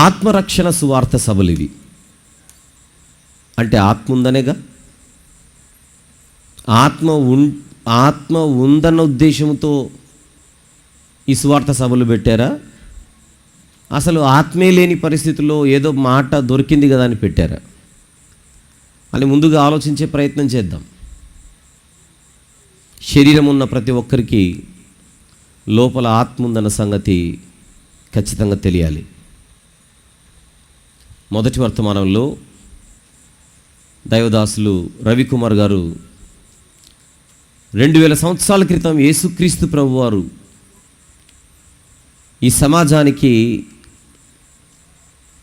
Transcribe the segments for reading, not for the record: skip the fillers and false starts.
ఆత్మరక్షణ సువార్త సభలు ఇవి. అంటే ఆత్మ ఉందనేగా, ఆత్మ ఉందన్న ఉద్దేశంతో ఈ సువార్త సభలు పెట్టారా? అసలు ఆత్మే లేని పరిస్థితుల్లో ఏదో మాట దొరికింది కదా అని పెట్టారా అని ముందుగా ఆలోచించే ప్రయత్నం చేద్దాం. శరీరం ఉన్న ప్రతి ఒక్కరికి లోపల ఆత్మ ఉందన్న సంగతి ఖచ్చితంగా తెలియాలి. మొదటి వర్తమానంలో దైవదాసులు రవికుమార్ గారు 2000 సంవత్సరాల క్రితం యేసుక్రీస్తు ప్రభువారు ఈ సమాజానికి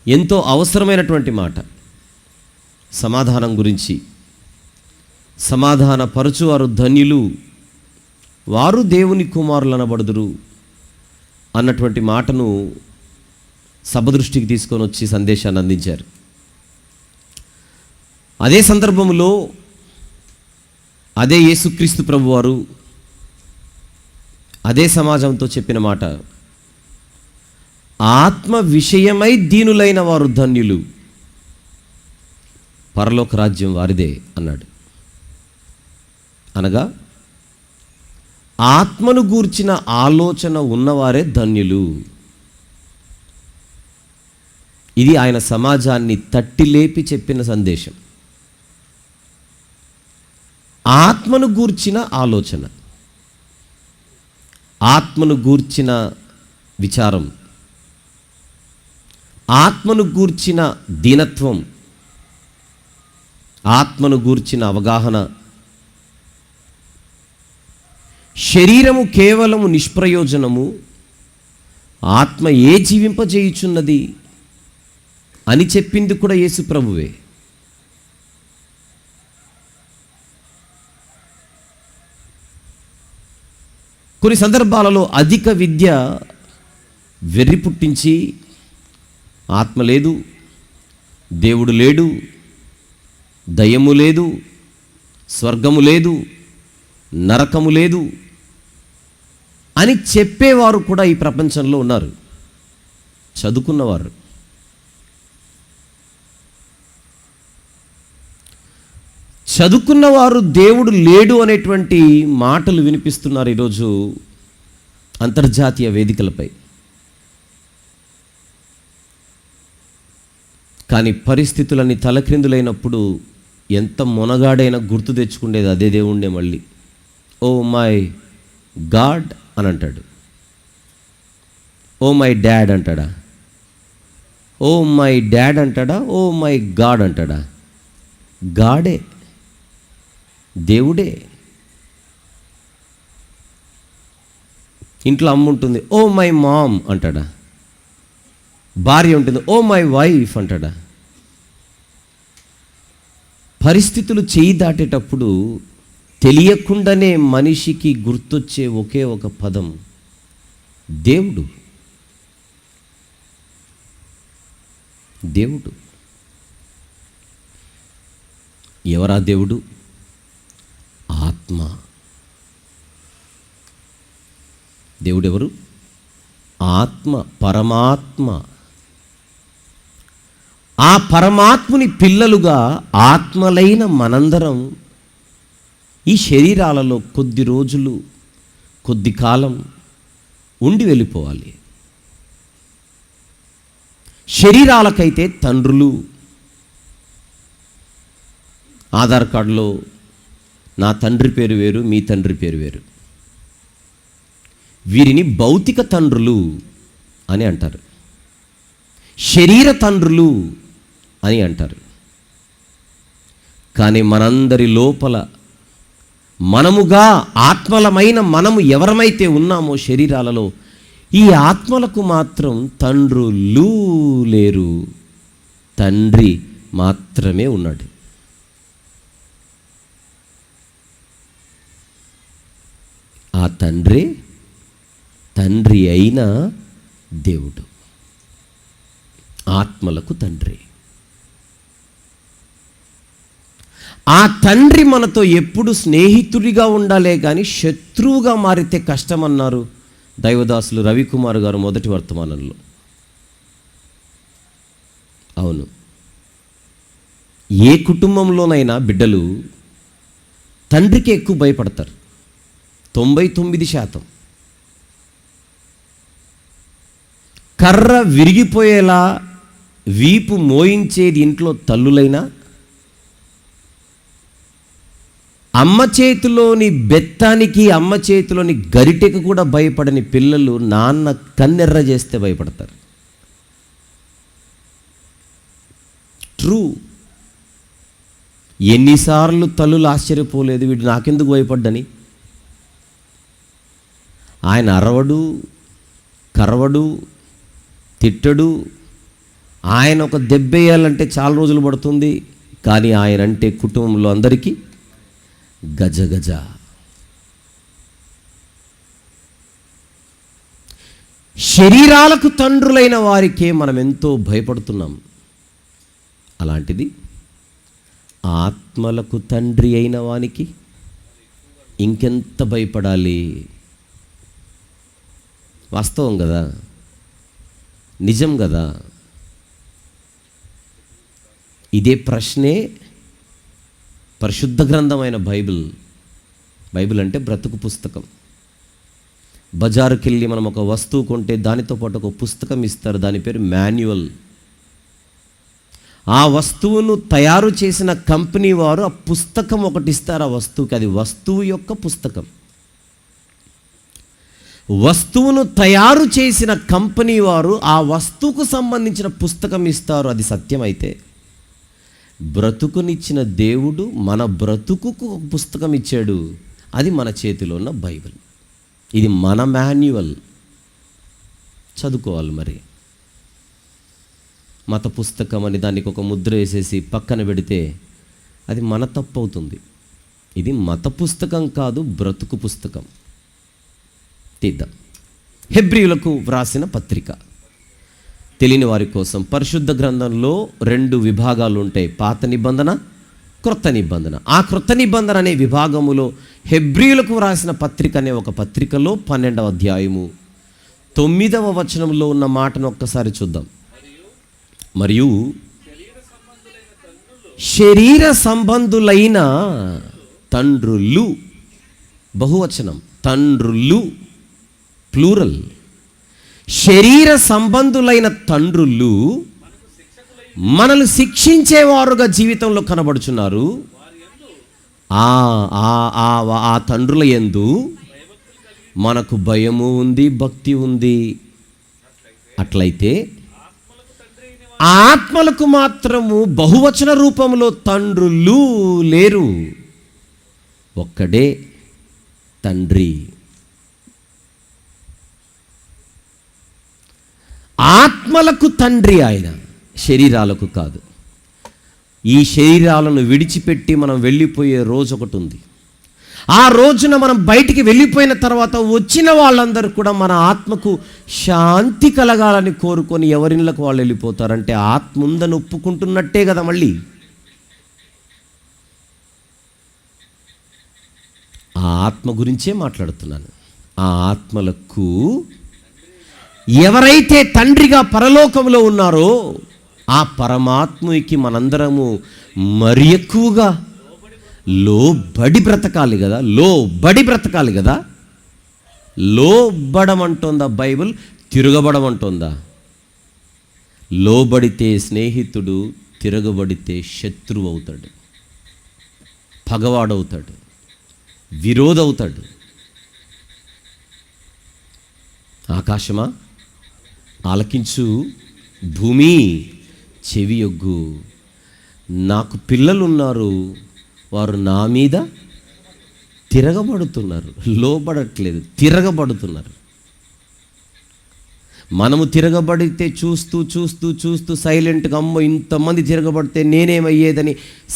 ఎంతో అవసరమైనటువంటి మాట, సమాధానం గురించి, సమాధాన పరచువారు ధన్యులు, వారు దేవుని కుమారులు అనబడుదురు అన్నటువంటి మాటను సభ దృష్టికి తీసుకొని వచ్చి సందేశాన్ని అందించారు. అదే సందర్భంలో అదే యేసుక్రీస్తు ప్రభువారు అదే సమాజంతో చెప్పిన మాట, ఆత్మ విషయమై దీనులైన వారు ధన్యులు, పరలోక రాజ్యం వారిదే అన్నాడు. అనగా ఆత్మను గూర్చిన ఆలోచన ఉన్నవారే ధన్యులు. ఇది ఆయన సమాజాన్ని తట్టి లేపి చెప్పిన సందేశం. ఆత్మను గూర్చిన ఆలోచన, ఆత్మను గూర్చిన విచారం, ఆత్మను గూర్చిన దీనత్వం, ఆత్మను గూర్చిన అవగాహన. శరీరము కేవలము నిష్ప్రయోజనము, ఆత్మ ఏ జీవింపజేయుచున్నది అని చెప్పింది కూడా యేసు ప్రభువే. కొన్ని సందర్భాలలో అధిక విద్య వెర్రి పుట్టించి ఆత్మ లేదు, దేవుడు లేడు, దయ్యము లేదు, స్వర్గము లేదు, నరకము లేదు అని చెప్పేవారు కూడా ఈ ప్రపంచంలో ఉన్నారు, చదువుకున్నవారు. చదువుకున్నవారు దేవుడు లేడు అనేటువంటి మాటలు వినిపిస్తున్నారు ఈరోజు అంతర్జాతీయ వేదికలపై. కానీ పరిస్థితులన్నీ తలక్రిందులైనప్పుడు ఎంత మొనగాడైనా గుర్తు తెచ్చుకునేది అదే దేవుణ్ణే. మళ్ళీ ఓ మై గాడ్ అని అంటాడు. ఓ మై డాడ్ అంటాడా? ఓ మై డాడ్ అంటాడా? ఓ మై గాడ్ అంటాడా? గాడే, దేవుడే. ఇంట్లో అమ్మ ఉంటుంది, ఓ మై మామ్ అంటాడా? భార్య ఉంటుంది, ఓ మై వైఫ్ అంటాడా? పరిస్థితులు చేయి దాటేటప్పుడు తెలియకుండానే మనిషికి గుర్తొచ్చే ఒకే ఒక పదం దేవుడు. దేవుడు ఎవరా దేవుడు? ఆత్మ. దేవుడెవరు? ఆత్మ, పరమాత్మ. ఆ పరమాత్ముని పిల్లలుగా ఆత్మలైన మనందరం ఈ శరీరాలలో కొద్ది రోజులు, కొద్ది కాలం ఉండి వెళ్ళిపోవాలి. శరీరాలకైతే తండ్రులు, ఆధార్ కార్డులో నా తండ్రి పేరు వేరు, మీ తండ్రి పేరు వేరు. వీరిని భౌతిక తండ్రులు అని అంటారు, శరీర తండ్రులు అని అంటారు. కానీ మనందరి లోపల మనముగా ఆత్మలమైన మనము ఎవరమైతే ఉన్నామో శరీరాలలో, ఈ ఆత్మలకు మాత్రం తండ్రులు లేరు, తండ్రి మాత్రమే ఉన్నాడు. ఆ తండ్రి అయిన దేవుడు, ఆత్మలకు తండ్రి. ఆ తండ్రి మనతో ఎప్పుడు స్నేహితుడిగా ఉండాలే కానీ శత్రువుగా మారితే కష్టమన్నారు దైవదాసులు రవికుమార్ గారు మొదటి వర్తమానంలో. అవును, ఏ కుటుంబంలోనైనా బిడ్డలు తండ్రికి ఎక్కువ భయపడతారు. 99%. కర్ర విరిగిపోయేలా వీపు మోయించేది ఇంట్లో తల్లులైనా, అమ్మ చేతిలోని బెత్తానికి, అమ్మ చేతిలోని గరిటెకు కూడా భయపడని పిల్లలు నాన్న కన్నెర్ర చేస్తే భయపడతారు. ట్రూ. ఎన్నిసార్లు తల్లులు ఆశ్చర్యపోలేదు, వీడు నాకెందుకు భయపడ్డని. ఆయన అరవడు, కరవడు, తిట్టడు. ఆయన ఒక దెబ్బేయాలంటే చాలా రోజులు పడుతుంది, కానీ ఆయన అంటే కుటుంబంలో అందరికీ గజగజ. శరీరాలకు తండ్రులైన వారికే మనం ఎంతో భయపడుతున్నాం. అలాంటిది ఆత్మలకు తండ్రి అయిన వానికి ఇంకెంత భయపడాలి. వాస్తవం కదా, నిజం కదా. ఇదే ప్రశ్నే పరిశుద్ధ గ్రంథమైన బైబిల్ అంటే బ్రతుకు పుస్తకం. బజారుకి వెళ్ళి మనం ఒక వస్తువు కొంటే దానితో పాటు ఒక పుస్తకం ఇస్తారు, దాని పేరు మాన్యువల్. ఆ వస్తువును తయారు చేసిన కంపెనీ వారు ఆ పుస్తకం ఒకటి ఇస్తారు ఆ వస్తువుకి. అది వస్తువు యొక్క పుస్తకం. వస్తువును తయారు చేసిన కంపెనీ వారు ఆ వస్తువుకు సంబంధించిన పుస్తకం ఇస్తారు. అది సత్యమైతే, బ్రతుకునిచ్చిన దేవుడు మన బ్రతుకుకు ఒక పుస్తకం ఇచ్చాడు. అది మన చేతిలో ఉన్న బైబిల్. ఇది మన మాన్యువల్. చదువుకోవాలి. మరి మత పుస్తకం అని దానికి ఒక ముద్ర వేసేసి పక్కన పెడితే అది మన తప్పు అవుతుంది. ఇది మత పుస్తకం కాదు, బ్రతుకు పుస్తకం. తీద్దాం. హెబ్రీయులకు వ్రాసిన పత్రిక. తెలియని వారి కోసం, పరిశుద్ధ గ్రంథంలో 2 విభాగాలు ఉంటాయి, పాత నిబంధన, క్రొత్త నిబంధన. ఆ క్రొత్త నిబంధన అనే విభాగములో హెబ్రీయులకు వ్రాసిన పత్రిక అనే ఒక పత్రికలో 12వ అధ్యాయము 9వ వచనంలో ఉన్న మాటను ఒక్కసారి చూద్దాం. మరియు శరీర సంబంధులైన తండ్రులు, బహువచనం, తండ్రులు ప్లూరల్. శరీర సంబంధులైన తండ్రులు మనల్ని శిక్షించేవారుగా జీవితంలో కనబడుచున్నారు. ఆ తండ్రుల యందు మనకు భయము ఉంది, భక్తి ఉంది. అట్లయితే ఆత్మలకు మాత్రము బహువచన రూపంలో తండ్రులు లేరు, ఒక్కడే తండ్రి. ఆత్మలకు తండ్రి ఆయన, శరీరాలకు కాదు. ఈ శరీరాలను విడిచిపెట్టి మనం వెళ్ళిపోయే రోజు ఒకటి ఉంది. ఆ రోజున మనం బయటికి వెళ్ళిపోయిన తర్వాత వచ్చిన వాళ్ళందరూ కూడా మన ఆత్మకు శాంతి కలగాలని కోరుకొని ఎవరిళ్ళకు వాళ్ళు వెళ్ళిపోతారంటే ఆత్మ ఉందని ఒప్పుకుంటున్నట్టే కదా. మళ్ళీ ఆ ఆత్మ గురించే మాట్లాడుతున్నాను. ఆ ఆత్మలకు ఎవరైతే తండ్రిగా పరలోకంలో ఉన్నారో ఆ పరమాత్మకి మనందరము మరి ఎక్కువగా లోబడి బ్రతకాలి కదా. లోబడి కదా. లోబడమంటోందా బైబిల్? తిరగబడమంటోందా? లోబడితే స్నేహితుడు, తిరగబడితే శత్రువు అవుతాడు, పగవాడవుతాడు, విరోధవుతాడు. ఆకాశమా ఆలకించు, భూమి చెవియొగ్గు. నాకు పిల్లలున్నారు, వారు నా మీద తిరగబడుతున్నారు. లోబడట్లేదు, తిరగబడుతున్నారు. మనము తిరగబడితే చూస్తూ చూస్తూ చూస్తూ సైలెంట్గా, అమ్మో ఇంతమంది తిరగబడితే నేనేమయ్యేదని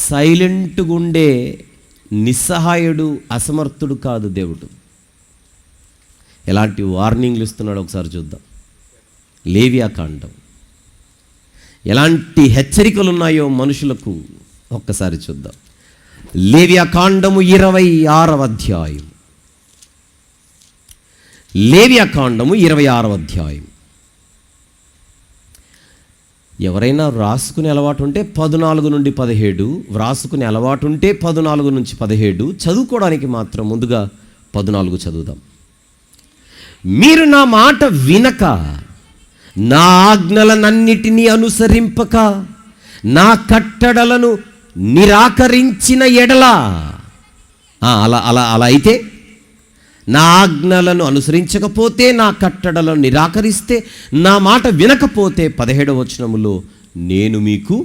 సైలెంట్గా ఉండే నిస్సహాయుడు, అసమర్థుడు కాదు దేవుడు. ఎలాంటి వార్నింగ్లు ఇస్తున్నాడో ఒకసారి చూద్దాం. లేవియాకాండం ఎలాంటి హెచ్చరికలు ఉన్నాయో మనుషులకు ఒక్కసారి చూద్దాం. లేవియాకాండము 26వ అధ్యాయం. లేవియాకాండము 26వ అధ్యాయం ఎవరైనా వ్రాసుకునే అలవాటు ఉంటే 14 నుండి 17, వ్రాసుకునే అలవాటు ఉంటే 14 నుంచి 17, చదువుకోవడానికి మాత్రం ముందుగా 14 చదువుదాం. మీరు నా మాట వినక, నా ఆజ్ఞలనన్నిటినీ అనుసరింపక, నా కట్టడలను నిరాకరించిన ఎడల, అలా అలా అలా అయితే, నా ఆజ్ఞలను అనుసరించకపోతే, నా కట్టడలను నిరాకరిస్తే, నా మాట వినకపోతే, 17వ వచనములో నేను మీకు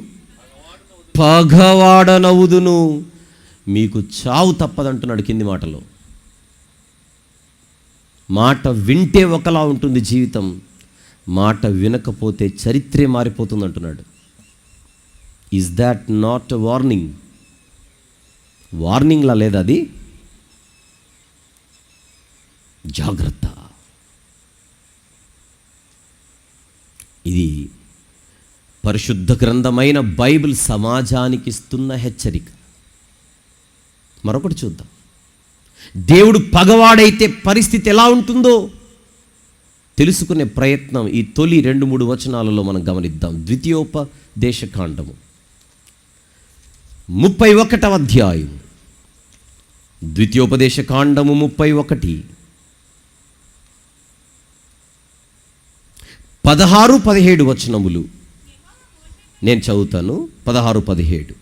పగవాడనవుదును, మీకు చావు తప్పదంటున్నాడు కింది మాటలో. మాట వింటే ఒకలా ఉంటుంది జీవితం, మాట వినకపోతే చరిత్రే మారిపోతుంది అంటున్నాడు. Is that not warning? వార్నింగ్లా లేదా అది? జాగ్రత్త. ఇది పరిశుద్ధ గ్రంథమైన బైబిల్ సమాజానికి ఇస్తున్న హెచ్చరిక. మరొకటి చూద్దాం. దేవుడు పగవాడైతే పరిస్థితి ఎలా ఉంటుందో తెలుసుకునే ప్రయత్నం ఈ తొలి 2-3 వచనాలలో మనం గమనిద్దాం. ద్వితీయోపదేశకాండము 31వ అధ్యాయం. ద్వితీయోపదేశకాండము 31, 16-17 వచనములు నేను చదువుతాను. 16-17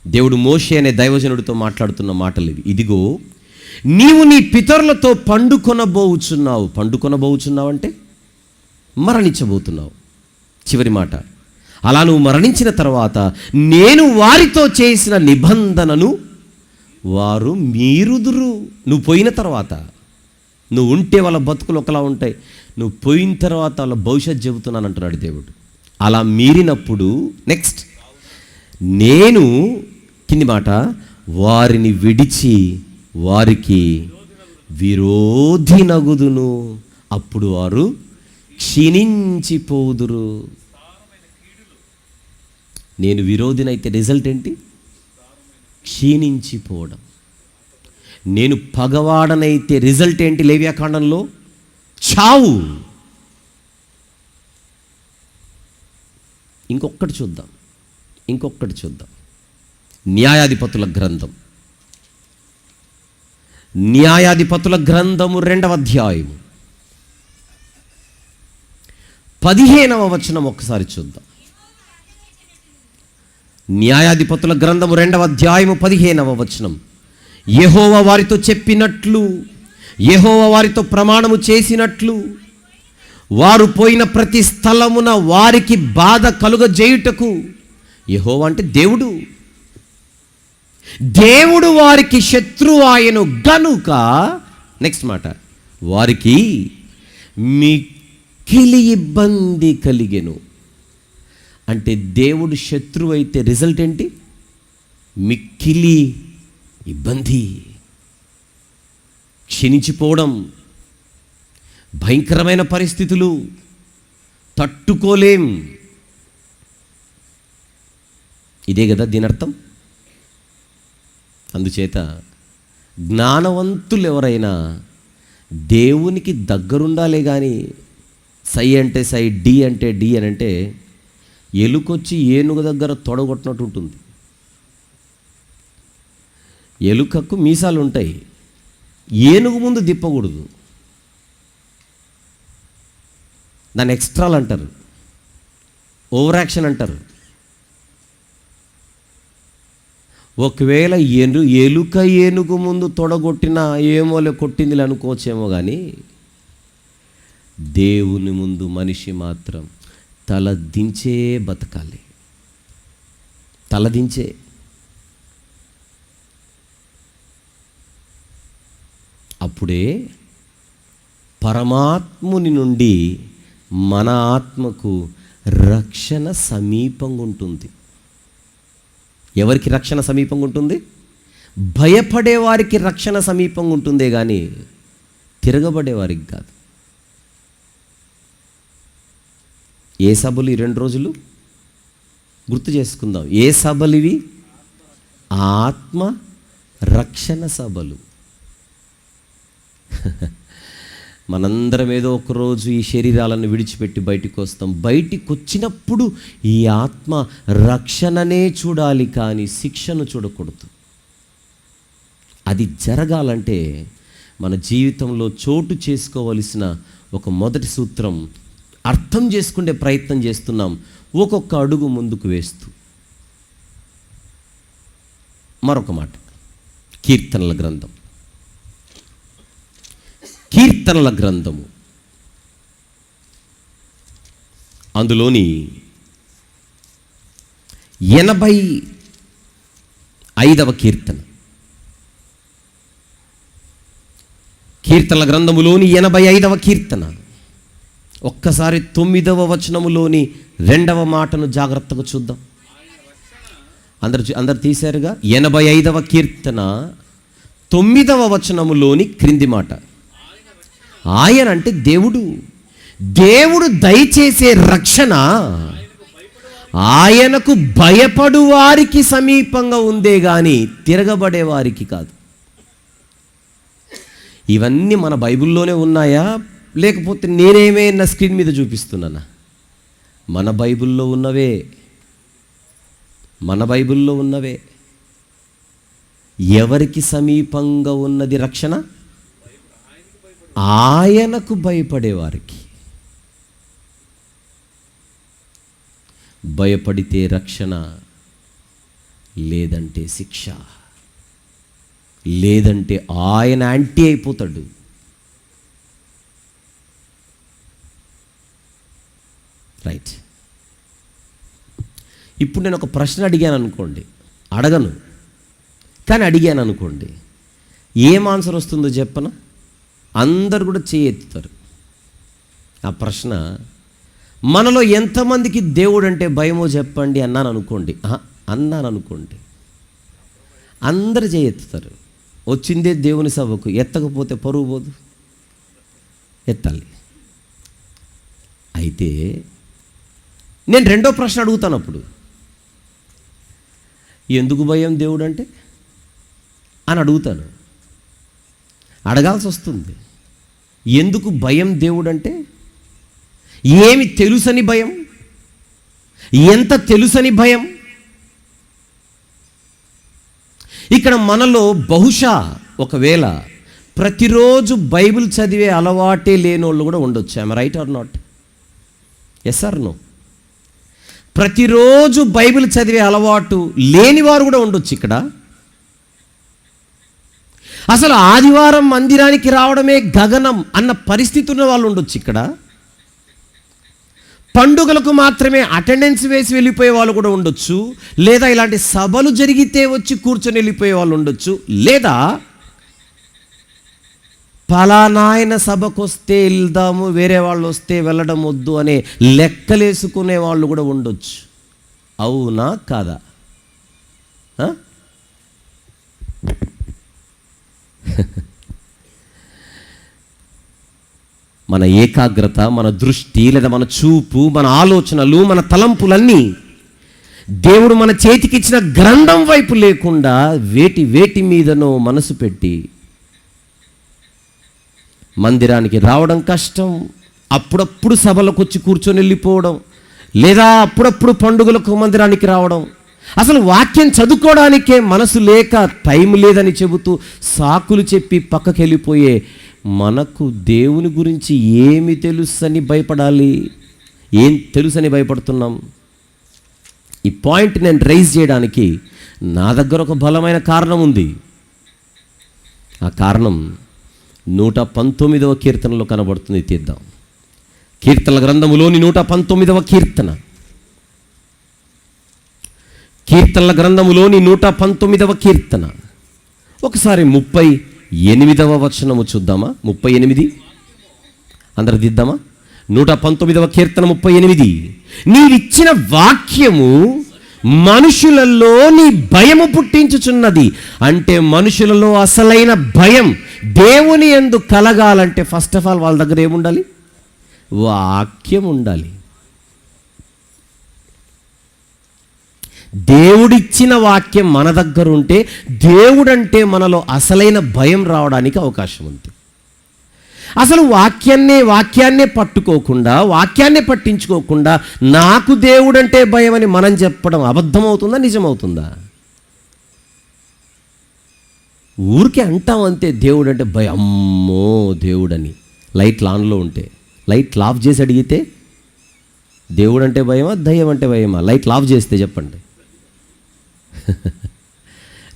దేవుడు మోషే అనే దైవజనుడితో మాట్లాడుతున్న మాటలు ఇవి. ఇదిగో, నీవు నీ పితరులతో పండుకొనబోచున్నావు. పండుకొనబోచున్నావు అంటే మరణించబోతున్నావు. చివరి మాట, అలా నువ్వు మరణించిన తర్వాత నేను వారితో చేసిన నిబంధనను వారు మీరుదురు. నువ్వు పోయిన తర్వాత, నువ్వు ఉంటే వాళ్ళ బతుకులు ఒకలా ఉంటాయి, నువ్వు పోయిన తర్వాత వాళ్ళ భవిష్యత్తు చెబుతున్నాను అంటున్నాడు దేవుడు. అలా మీరినప్పుడు నెక్స్ట్, నేను కింది మాట, వారిని విడిచి వారికి విరోధినగుదును, అప్పుడు వారు క్షీణించిపోదురు. నేను విరోధినైతే రిజల్ట్ ఏంటి? క్షీణించిపోవడం. నేను పగవాడనైతే రిజల్ట్ ఏంటి? లేవ్యాకాండంలో చావు. ఇంకొకటి చూద్దాం. న్యాయాధిపతుల గ్రంథం 2వ అధ్యాయము 15వ వచనం ఒక్కసారి చూద్దాం. న్యాయాధిపతుల గ్రంథము 2వ అధ్యాయము 15వ వచనం. యెహోవా వారితో చెప్పినట్లు, యెహోవా వారితో ప్రమాణము చేసినట్లు, వారు పోయిన ప్రతి స్థలమున వారికి బాధ కలుగజేయుటకు, యెహోవా అంటే దేవుడు, దేవుడు వారికి శత్రువు ఆయను గనుక, నెక్స్ట్ మాట, వారికి మిక్కిలి ఇబ్బంది కలిగెను. అంటే దేవుడు శత్రువు అయితే రిజల్ట్ ఏంటి? మిక్కిలి ఇబ్బంది, క్షీణించిపోవడం, భయంకరమైన పరిస్థితులు, తట్టుకోలేం. ఇదే కదా దీని అర్థం. అందుచేత జ్ఞానవంతులు ఎవరైనా దేవునికి దగ్గరుండాలే కానీ సై అంటే సై, డి అంటే డి అని అంటే ఎలుకొచ్చి ఏనుగు దగ్గర తొడగొట్టినట్టు ఉంటుంది. ఎలుకకు మీసాలు ఉంటాయి, ఏనుగు ముందు దిప్పకూడదు. దాన్ని ఎక్స్ట్రాలు అంటారు, ఓవర్ యాక్షన్ అంటారు. ఒకవేళ ఎలుక ఏనుగు ముందు తొడగొట్టినా ఏమోలే కొట్టిందిలే అనుకోవచ్చేమో, కానీ దేవుని ముందు మనిషి మాత్రం తల దించే బతకాలి, తలదించే. అప్పుడే పరమాత్ముని నుండి మన ఆత్మకు రక్షణ సమీపంగా ఉంటుంది. ఎవరికి రక్షణ సమీపంగా ఉంటుంది? భయపడేవారికి రక్షణ సమీపంగా ఉంటుందే కానీ తిరగబడేవారికి కాదు. ఏ సభలు ఈ 2 రోజులు గుర్తు చేసుకుందాం. ఏ సభలు ఇవి? ఆత్మ రక్షణ సభలు. మనందరం ఏదో ఒకరోజు ఈ శరీరాలను విడిచిపెట్టి బయటికి వస్తాం. బయటికి వచ్చినప్పుడు ఈ ఆత్మ రక్షణనే చూడాలి, కానీ శిక్షను చూడకూడదు. అది జరగాలంటే మన జీవితంలో చోటు చేసుకోవలసిన ఒక మొదటి సూత్రం అర్థం చేసుకునే ప్రయత్నం చేస్తున్నాం, ఒక్కొక్క అడుగు ముందుకు వేస్తూ. మరొక మాట, కీర్తనల గ్రంథం, కీర్తనల గ్రంథము, అందులోని 85వ కీర్తన. కీర్తనల గ్రంథములోని 85వ కీర్తన. ఒక్కసారి 9వ వచనములోని 2వ మాటను జాగ్రత్తగా చూద్దాం. అందరు తీశారుగా. 85వ కీర్తన 9వ వచనములోని క్రింది మాట, ఆయన అంటే దేవుడు, దేవుడు దయచేసే రక్షణ ఆయనకు భయపడు వారికి సమీపంగా ఉందే గాని తిరగబడే వారికి కాదు. ఇవన్నీ మన బైబిల్లోనే ఉన్నాయా, లేకపోతే నేనేమైనా స్క్రీన్ మీద చూపిస్తున్నానా? మన బైబిల్లో ఉన్నవే, మన బైబిల్లో ఉన్నవే. ఎవరికి సమీపంగా ఉన్నది రక్షణ? ఆయనకు భయపడేవారికి. భయపడితే రక్షణ, లేదంటే శిక్ష, లేదంటే ఆయన యాంటీ అయిపోతాడు. రైట్. ఇప్పుడు నేను ఒక ప్రశ్న అడిగాను అనుకోండి, అడగను కానీ అడిగాను అనుకోండి, ఏం ఆన్సర్ వస్తుందో చెప్పనా? అందరు కూడా చేయెత్తుతారు. ఆ ప్రశ్న, మనలో ఎంతమందికి దేవుడు అంటే భయమో చెప్పండి అన్నాను అనుకోండి, అందరు చేయెత్తుతారు. వచ్చిందే దేవుని సభకు, ఎత్తకపోతే పరువు పోదు, ఎత్తాలి. అయితే నేను రెండో ప్రశ్న అడుగుతాను అప్పుడు, ఎందుకు భయం దేవుడు అంటే అని అడుగుతాను. అడగాల్సి వస్తుంది. ఎందుకు భయం దేవుడు అంటే? ఏమి తెలుసని భయం? ఎంత తెలుసని భయం? ఇక్కడ మనలో బహుశా ఒకవేళ ప్రతిరోజు బైబిల్ చదివే అలవాటే లేని వాళ్ళు కూడా ఉండొచ్చు. I'm right or not? Yes or no? ప్రతిరోజు బైబిల్ చదివే అలవాటు లేని వారు కూడా ఉండొచ్చు ఇక్కడ. అసలు ఆదివారం మందిరానికి రావడమే గగనం అన్న పరిస్థితి ఉన్న వాళ్ళు ఉండొచ్చు ఇక్కడ. పండుగలకు మాత్రమే అటెండెన్స్ వేసి వెళ్ళిపోయే వాళ్ళు కూడా ఉండొచ్చు, లేదా ఇలాంటి సభలు జరిగితే వచ్చి కూర్చొని వెళ్ళిపోయే వాళ్ళు ఉండొచ్చు, లేదా పలానాయన సభకు వస్తే వెళ్దాము, వేరే వాళ్ళు వస్తే వెళ్ళడం వద్దు అనే లెక్కలేసుకునే వాళ్ళు కూడా ఉండొచ్చు. అవునా కాదా? మన ఏకాగ్రత, మన దృష్టి, లేదా మన చూపు, మన ఆలోచనలు, మన తలంపులన్నీ దేవుడు మన చేతికిచ్చిన గ్రంథం వైపు లేకుండా వేటి మీదనో మనసు పెట్టి మందిరానికి రావడం కష్టం, అప్పుడప్పుడు సభలకు వచ్చి కూర్చొని వెళ్ళిపోవడం, లేదా అప్పుడప్పుడు పండుగలకు మందిరానికి రావడం, అసలు వాక్యం చదువుకోవడానికే మనసు లేక టైం లేదని చెబుతూ సాకులు చెప్పి పక్కకి వెళ్ళిపోయే మనకు దేవుని గురించి ఏమి తెలుసని భయపడాలి? ఏం తెలుసని భయపడుతున్నాం? ఈ పాయింట్ నేను రైజ్ చేయడానికి నా దగ్గర ఒక బలమైన కారణం ఉంది. ఆ కారణం 119వ కీర్తనలో కనబడుతుంది. తీద్దాం. కీర్తనల గ్రంథములోని 119వ కీర్తన. కీర్తనల గ్రంథములోని 119వ కీర్తన. ఒకసారి 38వ వచనము చూద్దామా? 38 అందరు దిద్దామా? 119వ కీర్తన 38. నీవిచ్చిన వాక్యము మనుషులలో నీ భయము పుట్టించుచున్నది. అంటే మనుషులలో అసలైన భయం దేవుని యందు కలగాలంటే ఫస్ట్ ఆఫ్ ఆల్ వాళ్ళ దగ్గర ఏముండాలి? వాక్యం ఉండాలి. దేవుడిచ్చిన వాక్యం మన దగ్గర ఉంటే దేవుడంటే మనలో అసలైన భయం రావడానికి అవకాశం ఉంది. అసలు వాక్యాన్నే పట్టుకోకుండా, వాక్యాన్నే పట్టించుకోకుండా నాకు దేవుడంటే భయం అని మనం చెప్పడం అబద్ధమవుతుందా, నిజమవుతుందా? ఊరికే అంటాం అంతే, దేవుడు అంటే భయం, అమ్మో దేవుడని. లైట్లు ఆన్లో ఉంటే, లైట్లు ఆఫ్ చేసి అడిగితే దేవుడు అంటే భయమా, దయ్యం అంటే భయమా? లైట్లు ఆఫ్ చేస్తే చెప్పండి.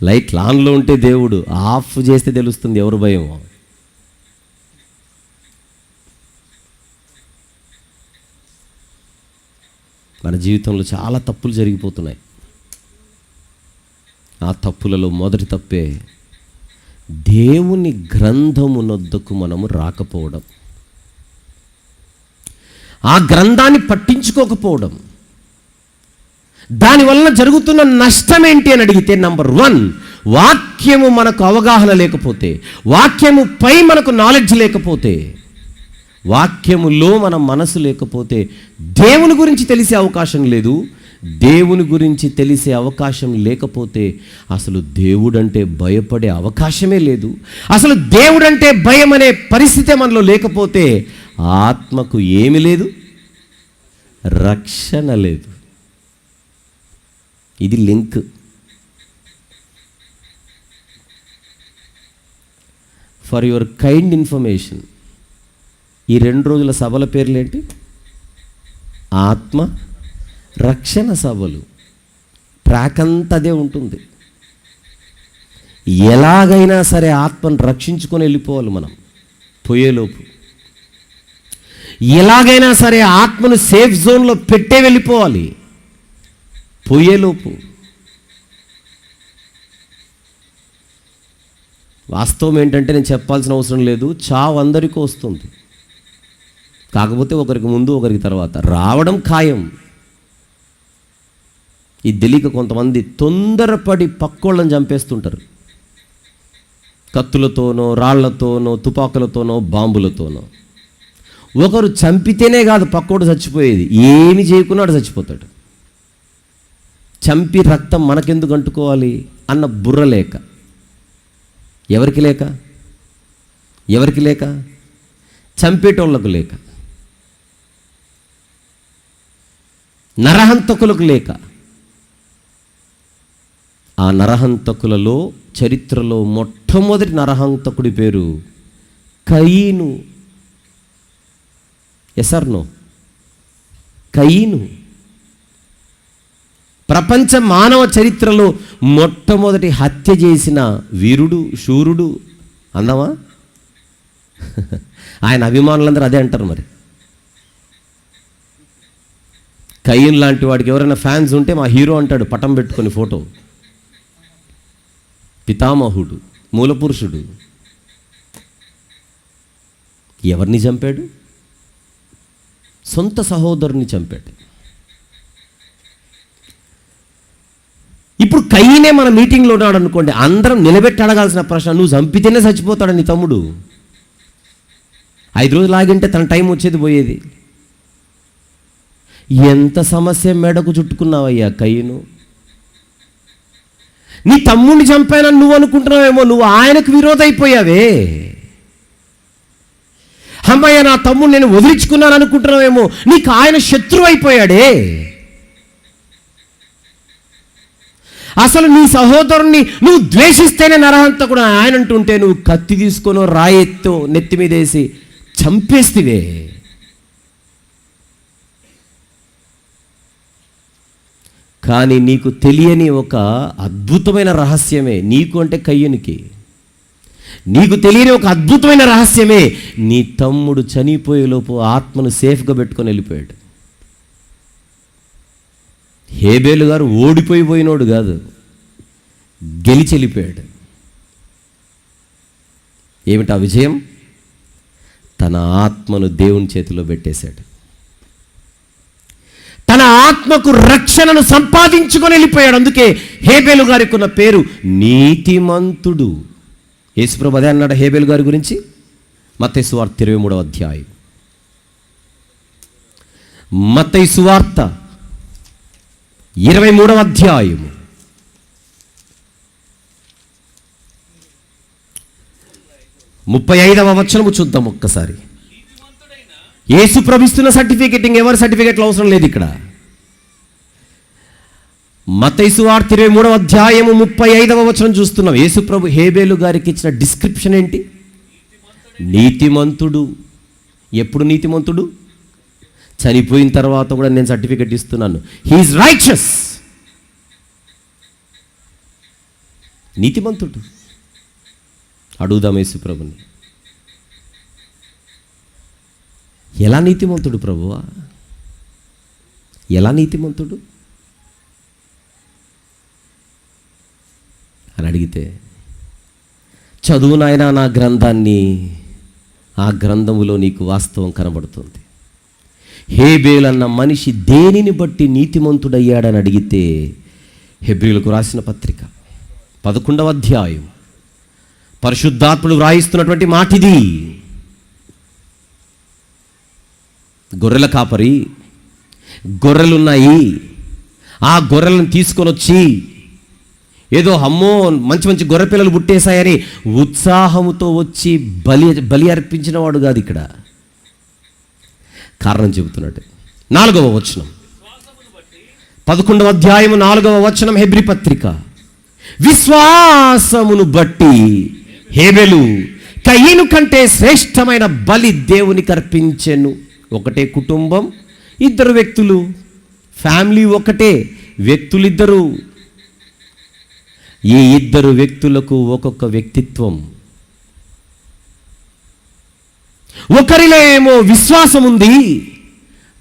లైట్లు ఆన్లో ఉంటే దేవుడు, ఆఫ్ చేస్తే తెలుస్తుంది ఎవరు భయమో. మన జీవితంలో చాలా తప్పులు జరిగిపోతున్నాయి. ఆ తప్పులలో మొదటి తప్పే దేవుని గ్రంథమునొద్దకు మనము రాకపోవడం, ఆ గ్రంథాన్ని పట్టించుకోకపోవడం. దానివల్ల జరుగుతున్న నష్టం ఏంటి అని అడిగితే, నంబర్ 1, వాక్యము మనకు అవగాహన లేకపోతే, వాక్యముపై మనకు నాలెడ్జ్ లేకపోతే, వాక్యములో మన మనసు లేకపోతే దేవుని గురించి తెలిసే అవకాశం లేదు. దేవుని గురించి తెలిసే అవకాశం లేకపోతే అసలు దేవుడంటే భయపడే అవకాశమే లేదు. అసలు దేవుడంటే భయం అనే పరిస్థితి మనలో లేకపోతే ఆత్మకు ఏమి లేదు, రక్షణ లేదు. ఇది link. For your kind information, ఈ 2 రోజుల సభల పేర్లేంటి? ఆత్మ రక్షణ సభలు. ట్రాక్ అంతా అదే ఉంటుంది. ఎలాగైనా సరే ఆత్మను రక్షించుకొని వెళ్ళిపోవాలి మనం పోయేలోపు. ఎలాగైనా సరే ఆత్మను సేఫ్ జోన్లో పెట్టే వెళ్ళిపోవాలి పోయేలోపు. వాస్తవం ఏంటంటే, నేను చెప్పాల్సిన అవసరం లేదు, చావు అందరికీ వస్తుంది. కాకపోతే ఒకరికి ముందు ఒకరికి తర్వాత రావడం ఖాయం. ఇది తెలియక కొంతమంది తొందరపడి పక్కోళ్ళని చంపేస్తుంటారు. కత్తులతోనో, రాళ్లతోనో, తుపాకులతోనో, బాంబులతోనో. ఒకరు చంపితేనే కాదు పక్కోడు చచ్చిపోయేది, ఏమి చేయకున్నాడు చచ్చిపోతాడు. చంపి రక్తం మనకెందుకు అంటుకోవాలి అన్న బుర్ర లేక. ఎవరికి లేక? ఎవరికి లేక? చంపేటోళ్లకు లేక, నరహంతకులకు లేక. ఆ నరహంతకులలో చరిత్రలో మొట్టమొదటి నరహంతకుడి పేరు కయీను. ఎసర్నో? కయీను. ప్రపంచ మానవ చరిత్రలో మొట్టమొదటి హత్య చేసిన వీరుడు, శూరుడు అందమా? ఆయన అభిమానులందరూ అదే అంటారు. మరి కయీన్ లాంటి వాడికి ఎవరైనా ఫ్యాన్స్ ఉంటే మా హీరో అంటాడు పటం పెట్టుకొని ఫోటో. పితామహుడు, మూలపురుషుడు. ఎవరిని చంపాడు? సొంత సహోదరుని చంపాడు. ఇప్పుడు కయీనే మన మీటింగ్లో ఉన్నాడు అనుకోండి, అందరం నిలబెట్టి అడగాల్సిన ప్రశ్న, నువ్వు చంపితేనే చచ్చిపోతాడు నీ తమ్ముడు. 5 రోజులు ఆగింటే తన టైం వచ్చేది పోయేది. ఎంత సమస్య మెడకు చుట్టుకున్నావయ్యా కయీను. నీ తమ్ముడిని చంపానని నువ్వు అనుకుంటున్నావేమో, నువ్వు ఆయనకు విరోధ అయిపోయావే. అమ్మయ్య నా తమ్ముడు నేను వదిలించుకున్నాను అనుకుంటున్నావేమో, నీకు ఆయన శత్రువు అయిపోయాడే. అసలు నీ సహోదరుణ్ణి నువ్వు ద్వేషిస్తేనే నరహంతకుడు ఆయన అంటుంటే, నువ్వు కత్తి తీసుకొని రాయెత్తో నెత్తి మీద వేసి చంపేస్తివే. కానీ నీకు తెలియని ఒక అద్భుతమైన రహస్యమే, నీకు అంటే కయ్యనికి నీకు తెలియని ఒక అద్భుతమైన రహస్యమే, నీ తమ్ముడు చనిపోయేలోపు ఆత్మను సేఫ్గా పెట్టుకొని వెళ్ళిపోయాడు. హేబేలు గారు ఓడిపోయినోడు కాదు, గెలిచి వెళ్ళిపోయాడు. ఏమిటా విజయం? తన ఆత్మను దేవుని చేతిలో పెట్టేశాడు. తన ఆత్మకు రక్షణను సంపాదించుకొని వెళ్ళిపోయాడు. అందుకే హేబేలు గారికి ఉన్న పేరు నీతిమంతుడు. యేసుప్రభు అదే అన్నాడు హేబేలు గారి గురించి. మత్తయి సువార్త 23వ అధ్యాయం. మత్తయి సువార్త 23వ అధ్యాయము. 35వ వచనము చూద్దాం ఒక్కసారి. యేసు ప్రభు ఇస్తున్న సర్టిఫికెట్, ఇంకెవరి సర్టిఫికెట్లు అవసరం లేదు ఇక్కడ. మత్తయి సువార్త 23వ అధ్యాయము 35వ వచనం చూస్తున్నాం. యేసు ప్రభు హేబేలు గారికి ఇచ్చిన డిస్క్రిప్షన్ ఏంటి? నీతిమంతుడు. ఎప్పుడు నీతిమంతుడు? చనిపోయిన తర్వాత కూడా నేను సర్టిఫికెట్ ఇస్తున్నాను, హీఈస్ రైచియస్. నీతిమంతుడు. అడుగుదాం యేసు ప్రభుని, ఎలా నీతిమంతుడు ప్రభువా? ఎలా నీతిమంతుడు అని అడిగితే, చదువు నాయనా నా గ్రంథాన్ని, ఆ గ్రంథములో నీకు వాస్తవం కనబడుతుంది. హేబేలు అన్న మనిషి దేనిని బట్టి నీతిమంతుడయ్యాడని అడిగితే, హెబ్రీయులకు రాసిన పత్రిక 11వ అధ్యాయం పరిశుద్ధాత్ముడు వ్రాయిస్తున్నటువంటి మాట ఇది. గొర్రెల కాపరి, గొర్రెలున్నాయి, ఆ గొర్రెలను తీసుకొని వచ్చి ఏదో అమ్మో మంచి మంచి గొర్రె పిల్లలు పుట్టేశాయని ఉత్సాహముతో వచ్చి బలి అర్పించిన వాడు కాదు. ఇక్కడ కారణం చెబుతున్నట్టు 4వ వచనం, 11వ అధ్యాయము 4వ వచనం హెబ్రీ పత్రిక. విశ్వాసమును బట్టి హేబెలు కయీను కంటే శ్రేష్టమైన బలి దేవునికి అర్పించెను. ఒకటే కుటుంబం, ఇద్దరు వ్యక్తులు, ఫ్యామిలీ ఒకటే, వ్యక్తులిద్దరు. ఈ ఇద్దరు వ్యక్తులకు ఒక్కొక్క వ్యక్తిత్వం. ఒకరిలో ఏమో విశ్వాసం ఉంది,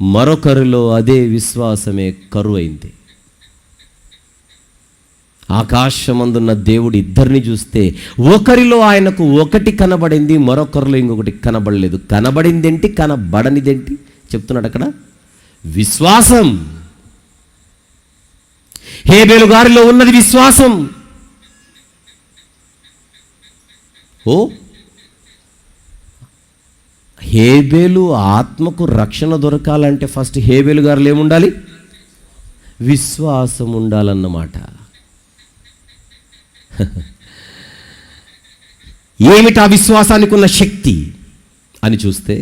మరొకరిలో అదే విశ్వాసమే కరువైంది. ఆకాశమందున్న దేవుడు ఇద్దరిని చూస్తే ఒకరిలో ఆయనకు ఒకటి కనబడింది, మరొకరిలో ఇంకొకటి కనబడలేదు. కనబడిందేంటి, కనబడనిదేంటి చెప్తున్నాడు అక్కడ? విశ్వాసం. హేబేలు గారిలో ఉన్నది విశ్వాసం. ఓ హేబేలు ఆత్మకు రక్షణ దొరకాలంటే ఫస్ట్ హేబేలు గారిలో ఏముండాలి? విశ్వాసం ఉండాలన్నమాట. ఏమిటా విశ్వాసానికి ఉన్న శక్తి అని చూస్తే,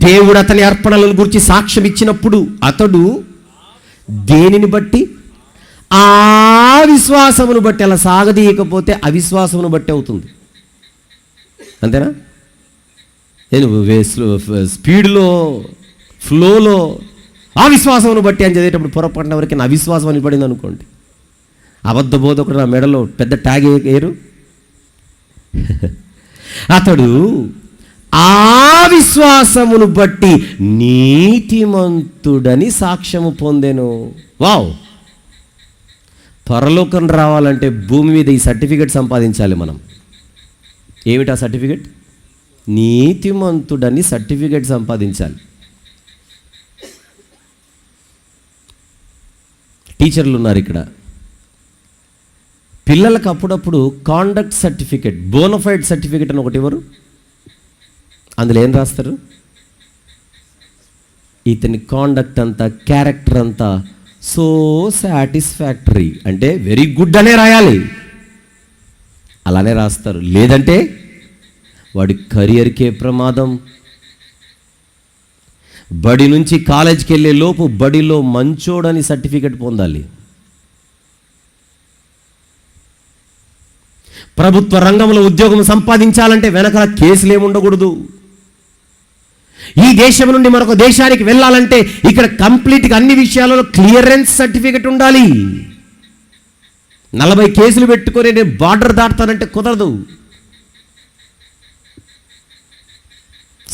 దేవుడు అతని అర్పణలను గురించి సాక్ష్యం ఇచ్చినప్పుడు అతడు దేనిని బట్టి? ఆ విశ్వాసమును బట్టి. అలా సాగదీయకపోతే అవిశ్వాసమును బట్టి అవుతుంది. అంతేనా? నేను స్పీడ్లో ఫ్లోలో ఆ విశ్వాసమును బట్టి అని చదివేటప్పుడు పొరపాటున వరకు నా అవిశ్వాసం అని పడింది అనుకోండి, అబద్ధ బోధకుడు నా మెడలో పెద్ద ట్యాగ్ వేయరు. అతడు ఆ విశ్వాసమును బట్టి నీతిమంతుడని సాక్ష్యము పొందెను. వావ్! పరలోకం రావాలంటే భూమి మీద ఈ సర్టిఫికెట్ సంపాదించాలి మనం. ఏమిటా సర్టిఫికెట్? నీతిమంతుడని సర్టిఫికెట్ సంపాదించాలి. టీచర్లు ఉన్నారు ఇక్కడ. పిల్లలకు అప్పుడప్పుడు కాండక్ట్ సర్టిఫికెట్, బోనఫైడ్ సర్టిఫికెట్ అని ఒకటి ఇవ్వరు? అందులో ఏం రాస్తారు? ఇతని కాండక్ట్ అంతా, క్యారెక్టర్ అంతా సో సాటిస్ఫాక్టరీ, అంటే వెరీ గుడ్ అనే రాయాలి. అలానే రాస్తారు. లేదంటే వాడి కెరియర్కే ప్రమాదం. బడి నుంచి కాలేజీకి వెళ్ళే లోపు బడిలో మంచోడని సర్టిఫికెట్ పొందాలి. ప్రభుత్వ రంగంలో ఉద్యోగం సంపాదించాలంటే వెనకాల కేసులు ఏముండకూడదు. ఈ దేశం నుండి మరొక దేశానికి వెళ్ళాలంటే ఇక్కడ కంప్లీట్గా అన్ని విషయాలలో క్లియరెన్స్ సర్టిఫికెట్ ఉండాలి. 40 కేసులు పెట్టుకొని నేను బార్డర్ దాటుతానంటే కుదరదు.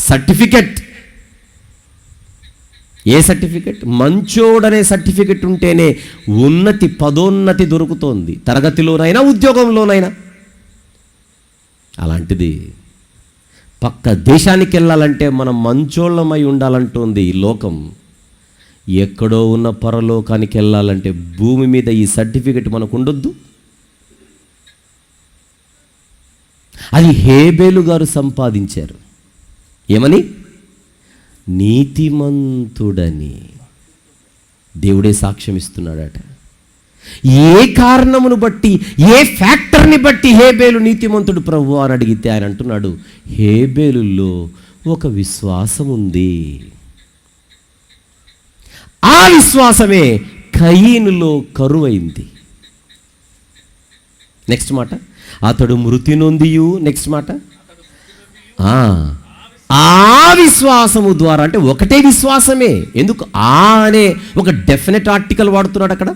సర్టిఫికెట్. A certificate? మంచోడనే సర్టిఫికెట్ ఉంటేనే ఉన్నతి, పదోన్నతి దొరుకుతోంది, తరగతిలోనైనా ఉద్యోగంలోనైనా. అలాంటిది పక్క దేశానికి వెళ్ళాలంటే మనం మంచోళ్ళమై ఉండాలంటుంది ఈ లోకం. ఎక్కడో ఉన్న పరలోకానికి వెళ్ళాలంటే భూమి మీద ఈ సర్టిఫికెట్ మనకు ఉండొద్దు. అది హేబేలు గారు సంపాదించారు. ఏమని? నీతిమంతుడని. దేవుడే సాక్ష్యం ఇస్తున్నాడట. ఏ కారణమును బట్టి, ఏ ఫ్యాక్టర్ని బట్టి హేబేలు నీతిమంతుడు ప్రభువా అని అడిగితే ఆయన అంటున్నాడు, హేబేలులో ఒక విశ్వాసం ఉంది. ఆ విశ్వాసమే కయీనులో కరువైంది. నెక్స్ట్ మాట, అతడు మృతి నొందియు. నెక్స్ట్ మాట, ఆ విశ్వాసము ద్వారా, అంటే ఒకటే విశ్వాసమే. ఎందుకు అనే ఒక డెఫినెట్ ఆర్టికల్ వాడుతున్నాడు అక్కడ?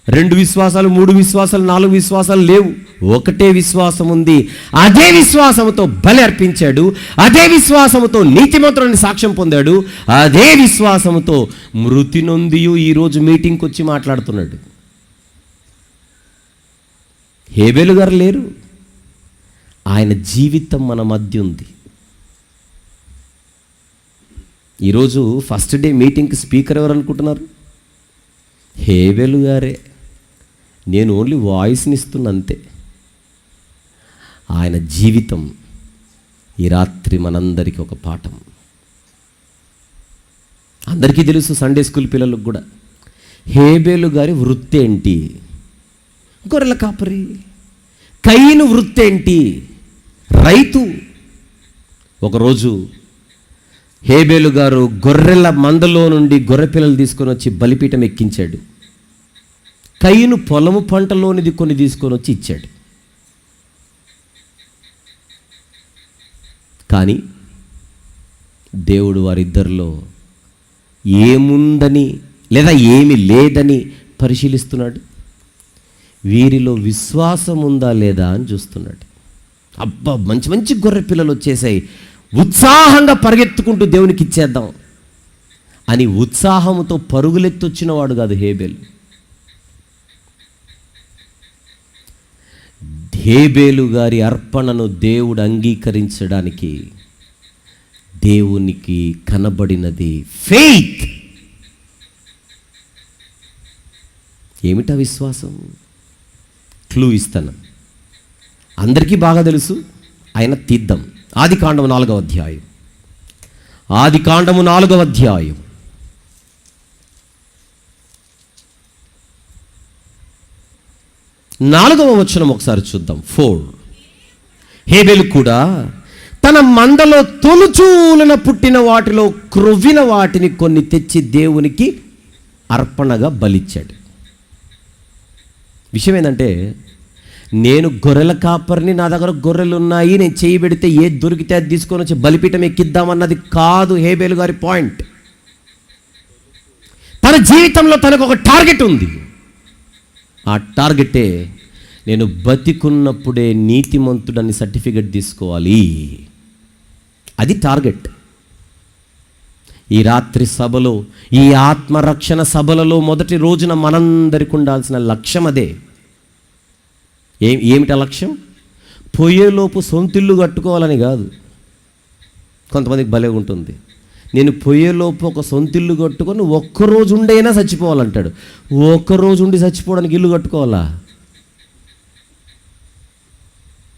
2 విశ్వాసాలు, 3 విశ్వాసాలు, 4 విశ్వాసాలు లేవు. ఒకటే విశ్వాసం ఉంది. అదే విశ్వాసముతో బలి అర్పించాడు. అదే విశ్వాసముతో నీతిమంతుడని సాక్ష్యం పొందాడు. అదే విశ్వాసముతో మృతి నొందియు ఈరోజు మీటింగ్కి వచ్చి మాట్లాడుతున్నాడు. హేబేలు గారు లేరు, ఆయన జీవితం మన మధ్య ఉంది. ఈరోజు ఫస్ట్ డే మీటింగ్కి స్పీకర్ ఎవరు అనుకుంటున్నారు? హేబేలు గారే. నేను ఓన్లీ వాయిస్ని ఇస్తున్నా అంతే. ఆయన జీవితం ఈ రాత్రి మనందరికీ ఒక పాఠం. అందరికీ తెలుసు, సండే స్కూల్ పిల్లలకు కూడా. హేబేలు గారి వృత్తి ఏంటి? గొర్రెల కాపరి. కయీను వృత్తి ఏంటి? రైతు. ఒకరోజు హేబేలు గారు గొర్రెల మందలో నుండి గొర్రె పిల్లలు తీసుకొని వచ్చి బలిపీఠం ఎక్కించాడు. కయీను పొలము పంటలోనిది కొన్ని తీసుకొని వచ్చి ఇచ్చాడు. కానీ దేవుడు వారిద్దరిలో ఏముందని లేదా ఏమి లేదని పరిశీలిస్తున్నాడు. వీరిలో విశ్వాసం ఉందా లేదా అని చూస్తున్నాడు. అబ్బా, మంచి మంచి గొర్రె పిల్లలు వచ్చేసాయి, ఉత్సాహంగా పరిగెత్తుకుంటూ దేవునికి ఇచ్చేద్దాం అని ఉత్సాహంతో పరుగులెత్తొచ్చిన వాడు కాదు హేబేలు. హేబేలు గారి అర్పణను దేవుడు అంగీకరించడానికి దేవునికి కనబడినది ఫెయిత్. ఏమిటా విశ్వాసం? క్లూ ఇస్తాను, అందరికీ బాగా తెలుసు, ఆయన తీద్దాం. ఆదికాండము 4వ అధ్యాయం. ఆదికాండము 4వ అధ్యాయం 4వ వచనం ఒకసారి చూద్దాం. 4. హేబేలు కూడా తన మందలో తొలుచూలన పుట్టిన వాటిలో క్రొవ్విన వాటిని కొన్ని తెచ్చి దేవునికి అర్పణగా బలిచ్చాడు. విషయం ఏంటంటే, నేను గొర్రెల కాపరిని, నా దగ్గర గొర్రెలు ఉన్నాయి, నేను చేయి పెడితే ఏది దొరికితే అది తీసుకొని వచ్చి బలిపీఠం ఎక్కిద్దామన్నది కాదు హేబేలు గారి పాయింట్. తన జీవితంలో తనకు ఒక టార్గెట్ ఉంది. ఆ టార్గెటే, నేను బతికున్నప్పుడే నీతిమంతుడని సర్టిఫికెట్ తీసుకోవాలి. అది టార్గెట్. ఈ రాత్రి సభలో, ఈ ఆత్మరక్షణ సభలలో మొదటి రోజున మనందరికి ఉండాల్సిన లక్ష్యం అదే. ఏమిటా లక్ష్యం? పోయేలోపు సొంతిల్లు కట్టుకోవాలని కాదు. కొంతమందికి భలే ఉంటుంది, నేను పోయేలోపు ఒక సొంతిల్లు కట్టుకొని ఒక్కరోజు ఉండైనా చచ్చిపోవాలంటాడు. ఒక్కరోజు ఉండి చచ్చిపోవడానికి ఇల్లు కట్టుకోవాలా?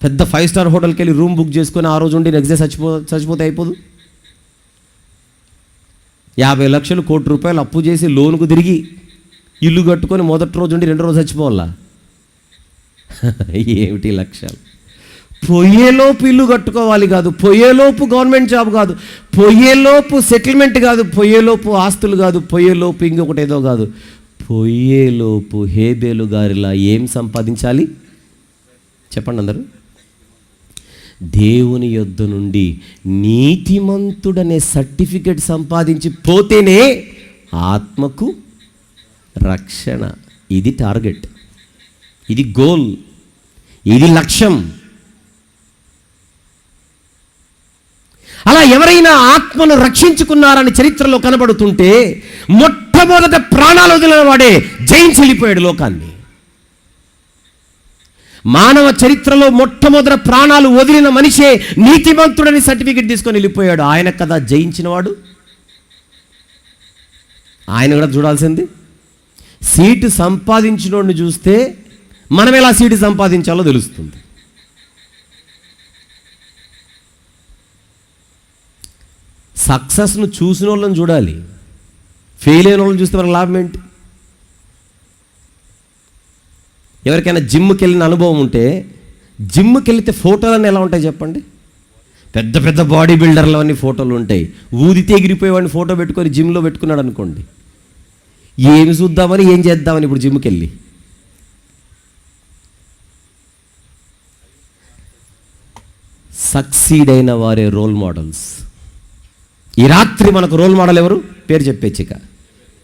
పెద్ద 5 స్టార్ హోటల్కి వెళ్ళి రూమ్ బుక్ చేసుకొని ఆ రోజు ఉండి నెక్స్ట్ డే చచ్చిపోతే అయిపోదు? 50 లక్షలు, ₹1 కోటి అప్పు చేసి లోనుకు తిరిగి ఇల్లు కట్టుకొని మొదటి రోజు ఉండి 2వ రోజు చచ్చిపోవాలా? ఏమిటి లక్ష్యాలు? పోయేలోపు ఇల్లు కట్టుకోవాలి కాదు, పోయేలోపు గవర్నమెంట్ జాబ్ కాదు, పోయేలోపు సెటిల్మెంట్ కాదు, పోయేలోపు ఆస్తులు కాదు, పోయేలోపు ఇంకొకటి ఏదో కాదు. పోయేలోపు హేబేలు గారిలా ఏం సంపాదించాలి చెప్పండి అందరూ? దేవుని యొద్ద నుండి నీతిమంతుడనే సర్టిఫికెట్ సంపాదించి పోతేనే ఆత్మకు రక్షణ. ఇది టార్గెట్, ఇది గోల్, ఇది లక్ష్యం. అలా ఎవరైనా ఆత్మను రక్షించుకున్నారని చరిత్రలో కనబడుతుంటే మొట్టమొదట ప్రాణాలు వదిలిన వాడే జయించి వెళ్ళిపోయాడు లోకాన్ని. మానవ చరిత్రలో మొట్టమొదట ప్రాణాలు వదిలిన మనిషే నీతిమంతుడని సర్టిఫికెట్ తీసుకొని వెళ్ళిపోయాడు. ఆయన కదా జయించినవాడు. ఆయన కూడా చూడాల్సింది. సీటు సంపాదించినోడిని చూస్తే మనం ఎలా సీటు సంపాదించాలో తెలుస్తుంది. సక్సెస్ను చూసిన వాళ్ళని చూడాలి, ఫెయిల్ అయిన వాళ్ళని చూస్తే మనకు లాభం ఏంటి? ఎవరికైనా జిమ్కి వెళ్ళిన అనుభవం ఉంటే, జిమ్కి వెళితే ఫోటోలన్నీ ఎలా ఉంటాయి చెప్పండి? పెద్ద పెద్ద బాడీ బిల్డర్లు అన్నీ ఫోటోలు ఉంటాయి. ఊదితే ఎగిరిపోయేవాడిని ఫోటో పెట్టుకొని జిమ్లో పెట్టుకున్నాడు అనుకోండి, ఏమి చూద్దామని ఏం చేద్దామని ఇప్పుడు జిమ్కి వెళ్ళి. సక్సీడ్ అయిన వారే రోల్ మోడల్స్. ఈ రాత్రి మనకు రోల్ మోడల్ ఎవరు? పేరు చెప్పేచ్చిక,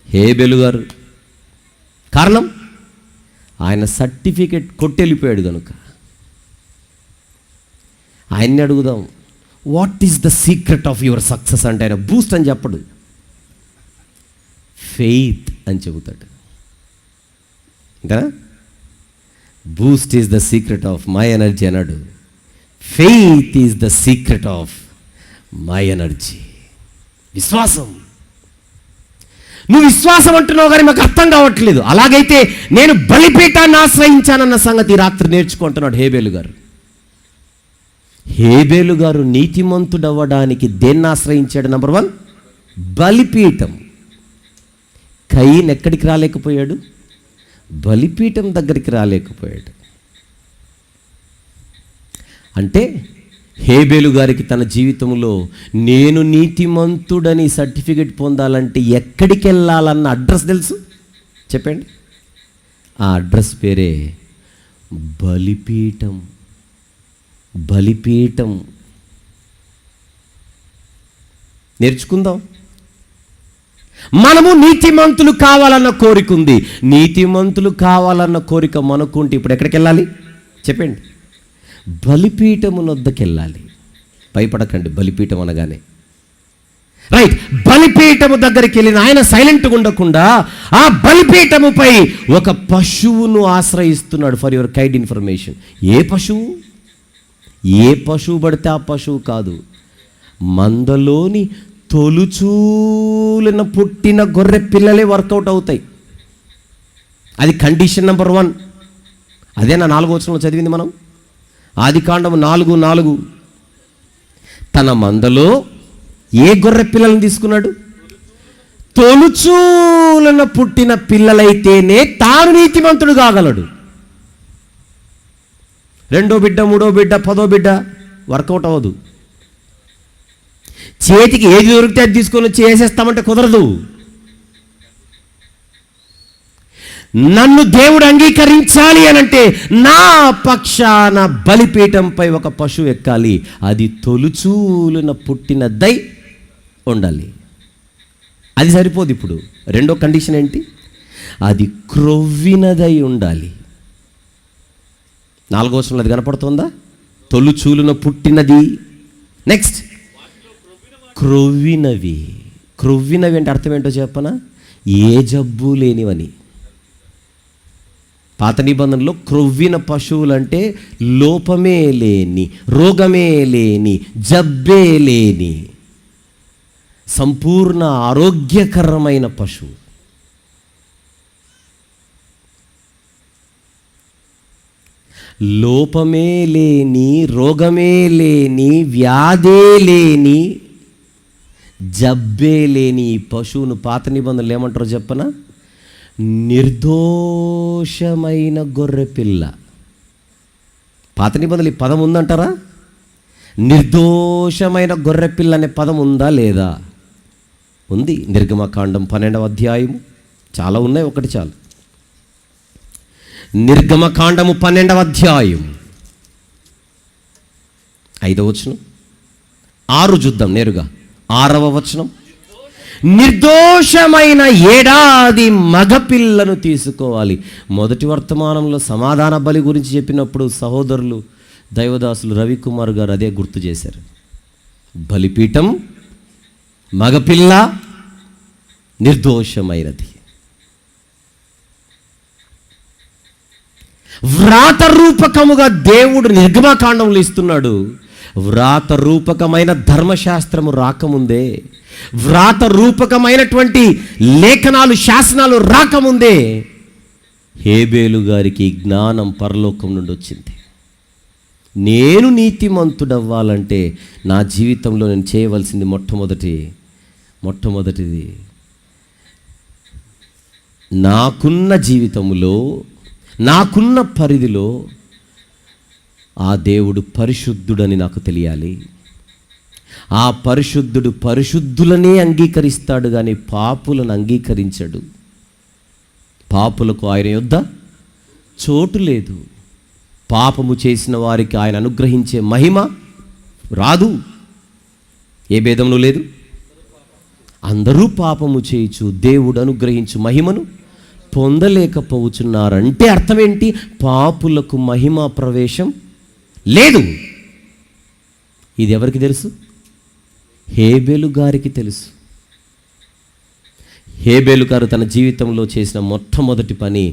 హేబెలు గారు. కారణం, ఆయన సర్టిఫికెట్ కొట్టెళ్ళిపోయాడు కనుక. ఆయన్ని అడుగుదాం, what is the secret of your success అంటే ఆయన బూస్ట్ అని చెప్పడు, ఫెయిత్ అని చెబుతాడు. ఇంకా boost is the secret of my energy అన్నాడు, faith is the secret of my energy. విశ్వాసం. నువ్వు విశ్వాసం అంటున్నావు కానీ మాకు అర్థం కావట్లేదు. అలాగైతే నేను బలిపీఠాన్ని ఆశ్రయించానన్న సంగతి రాత్రి నేర్చుకుంటున్నాడు హేబేలు గారు. హేబేలు గారు నీతిమంతుడవ్వడానికి దేన్ని ఆశ్రయించాడు? నెంబర్ 1, బలిపీఠం. కయీన్ ఎక్కడికి రాలేకపోయాడు? బలిపీఠం దగ్గరికి రాలేకపోయాడు. అంటే హేబేలు గారికి తన జీవితంలో నేను నీతిమంతుడని సర్టిఫికెట్ పొందాలంటే ఎక్కడికి వెళ్ళాలన్న అడ్రస్ తెలుసు. చెప్పండి. ఆ అడ్రస్ పేరే బలిపీఠం. బలిపీఠం నేర్చుకుందాం. మనము నీతిమంతులు కావాలన్న కోరిక ఉంది. నీతిమంతులు కావాలన్న కోరిక మనకుంటే ఇప్పుడు ఎక్కడికి వెళ్ళాలి చెప్పండి? బలిపీఠము నొద్దకు వెళ్ళాలి. భయపడకండి, బలిపీఠం అనగానే రైట్. బలిపీఠము దగ్గరికి వెళ్ళిన ఆయన సైలెంట్గా ఉండకుండా ఆ బలిపీఠముపై ఒక పశువును ఆశ్రయిస్తున్నాడు. ఫర్ యువర్ కైండ్ ఇన్ఫర్మేషన్, ఏ పశువు? ఏ పశువు పడితే ఆ పశువు కాదు, మందలోని తొలుచూలిన పుట్టిన గొర్రె పిల్లలే వర్కౌట్ అవుతాయి. అది కండిషన్ నెంబర్ 1. అదే నా 4వ వచనంలో చదివింది మనం. ఆదికాండము 4:4. తన మందలో ఏ గొర్రె పిల్లలను తీసుకున్నాడు? తొలుచూలన పుట్టిన పిల్లలైతేనే తాను నీతిమంతుడు కాగలడు. 2వ బిడ్డ, 3వ బిడ్డ, 10వ బిడ్డ వర్కౌట్ అవ్వదు. చేతికి ఏది దొరికితే అది తీసుకొని వచ్చి వేసేస్తామంటే కుదరదు. నన్ను దేవుడు అంగీకరించాలి అనంటే నా పక్షాన బలిపీఠంపై ఒక పశువు ఎక్కాలి. అది తొలుచూలున పుట్టినదై ఉండాలి. అది సరిపోదు. ఇప్పుడు 2వ కండిషన్ ఏంటి? అది క్రొవ్వినదై ఉండాలి. 4వ వచనంలో అది కనపడుతుందా? తొలుచూలున పుట్టినది. నెక్స్ట్, క్రొవ్వినవి. క్రొవ్వినవి అంటే అర్థం ఏంటో చెప్పనా? ఏ జబ్బు లేనివని. పాత నిబంధనలో క్రొవ్విన పశువులు అంటే లోపమే లేని, రోగమే లేని, జబ్బే లేని, సంపూర్ణ ఆరోగ్యకరమైన పశువు. లోపమే లేని, రోగమే లేని, వ్యాధే లేని, జబ్బే లేని ఈ పశువును పాత నిబంధనలు ఏమంటారో చెప్పనా? నిర్దోషమైన గొర్రె పిల్ల. పాత నిబంధనలు ఈ పదం ఉందంటారా? నిర్దోషమైన గొర్రె పిల్ల అనే పదం ఉందా లేదా? ఉంది. నిర్గమకాండం 12వ అధ్యాయము. చాలా ఉన్నాయి, ఒకటి చాలు. నిర్గమకాండము 12వ అధ్యాయం 5వ వచనం, 6 చూద్దాం నేరుగా. 6వ వచనం, నిర్దోషమైన ఏడాది మగపిల్లను తీసుకోవాలి. మొదటి వర్తమానంలో సమాధాన బలి గురించి చెప్పినప్పుడు సహోదరులు దైవదాసులు రవికుమార్ గారు అదే గుర్తు చేశారు. బలిపీఠం, మగపిల్ల, నిర్దోషమైనది. వ్రాత రూపకముగా దేవుడు నిర్గమకాండంలో ఇస్తున్నాడు. వ్రాత రూపకమైన ధర్మశాస్త్రము రాకముందే, వ్రాత రూపకమైనటువంటి లేఖనాలు, శాసనాలు రాకముందే హేబేలు గారికి జ్ఞానం పరలోకం నుండి వచ్చింది. నేను నీతిమంతుడవ్వాలంటే నా జీవితంలో నేను చేయవలసింది మొట్టమొదటిది నాకున్న జీవితంలో నాకున్న పరిధిలో ఆ దేవుడు పరిశుద్ధుడని నాకు తెలియాలి. ఆ పరిశుద్ధుడు పరిశుద్ధులనే అంగీకరిస్తాడు కానీ పాపులను అంగీకరించడు. పాపులకు ఆయన యొద్ద చోటు లేదు. పాపము చేసిన వారికి ఆయన అనుగ్రహించే మహిమ రాదు. ఏ భేదమును లేదు. అందరూ పాపము చేయుచు దేవుడు అనుగ్రహించు మహిమను పొందలేకపోవచ్చున్నారంటే అర్థం ఏంటి? పాపులకు మహిమ ప్రవేశం లేదు. ఇది ఎవరికి తెలుసు? హేబేలు గారికి తెలుసు. హేబేలు గారు తన జీవితంలో చేసిన మొట్టమొదటి పని,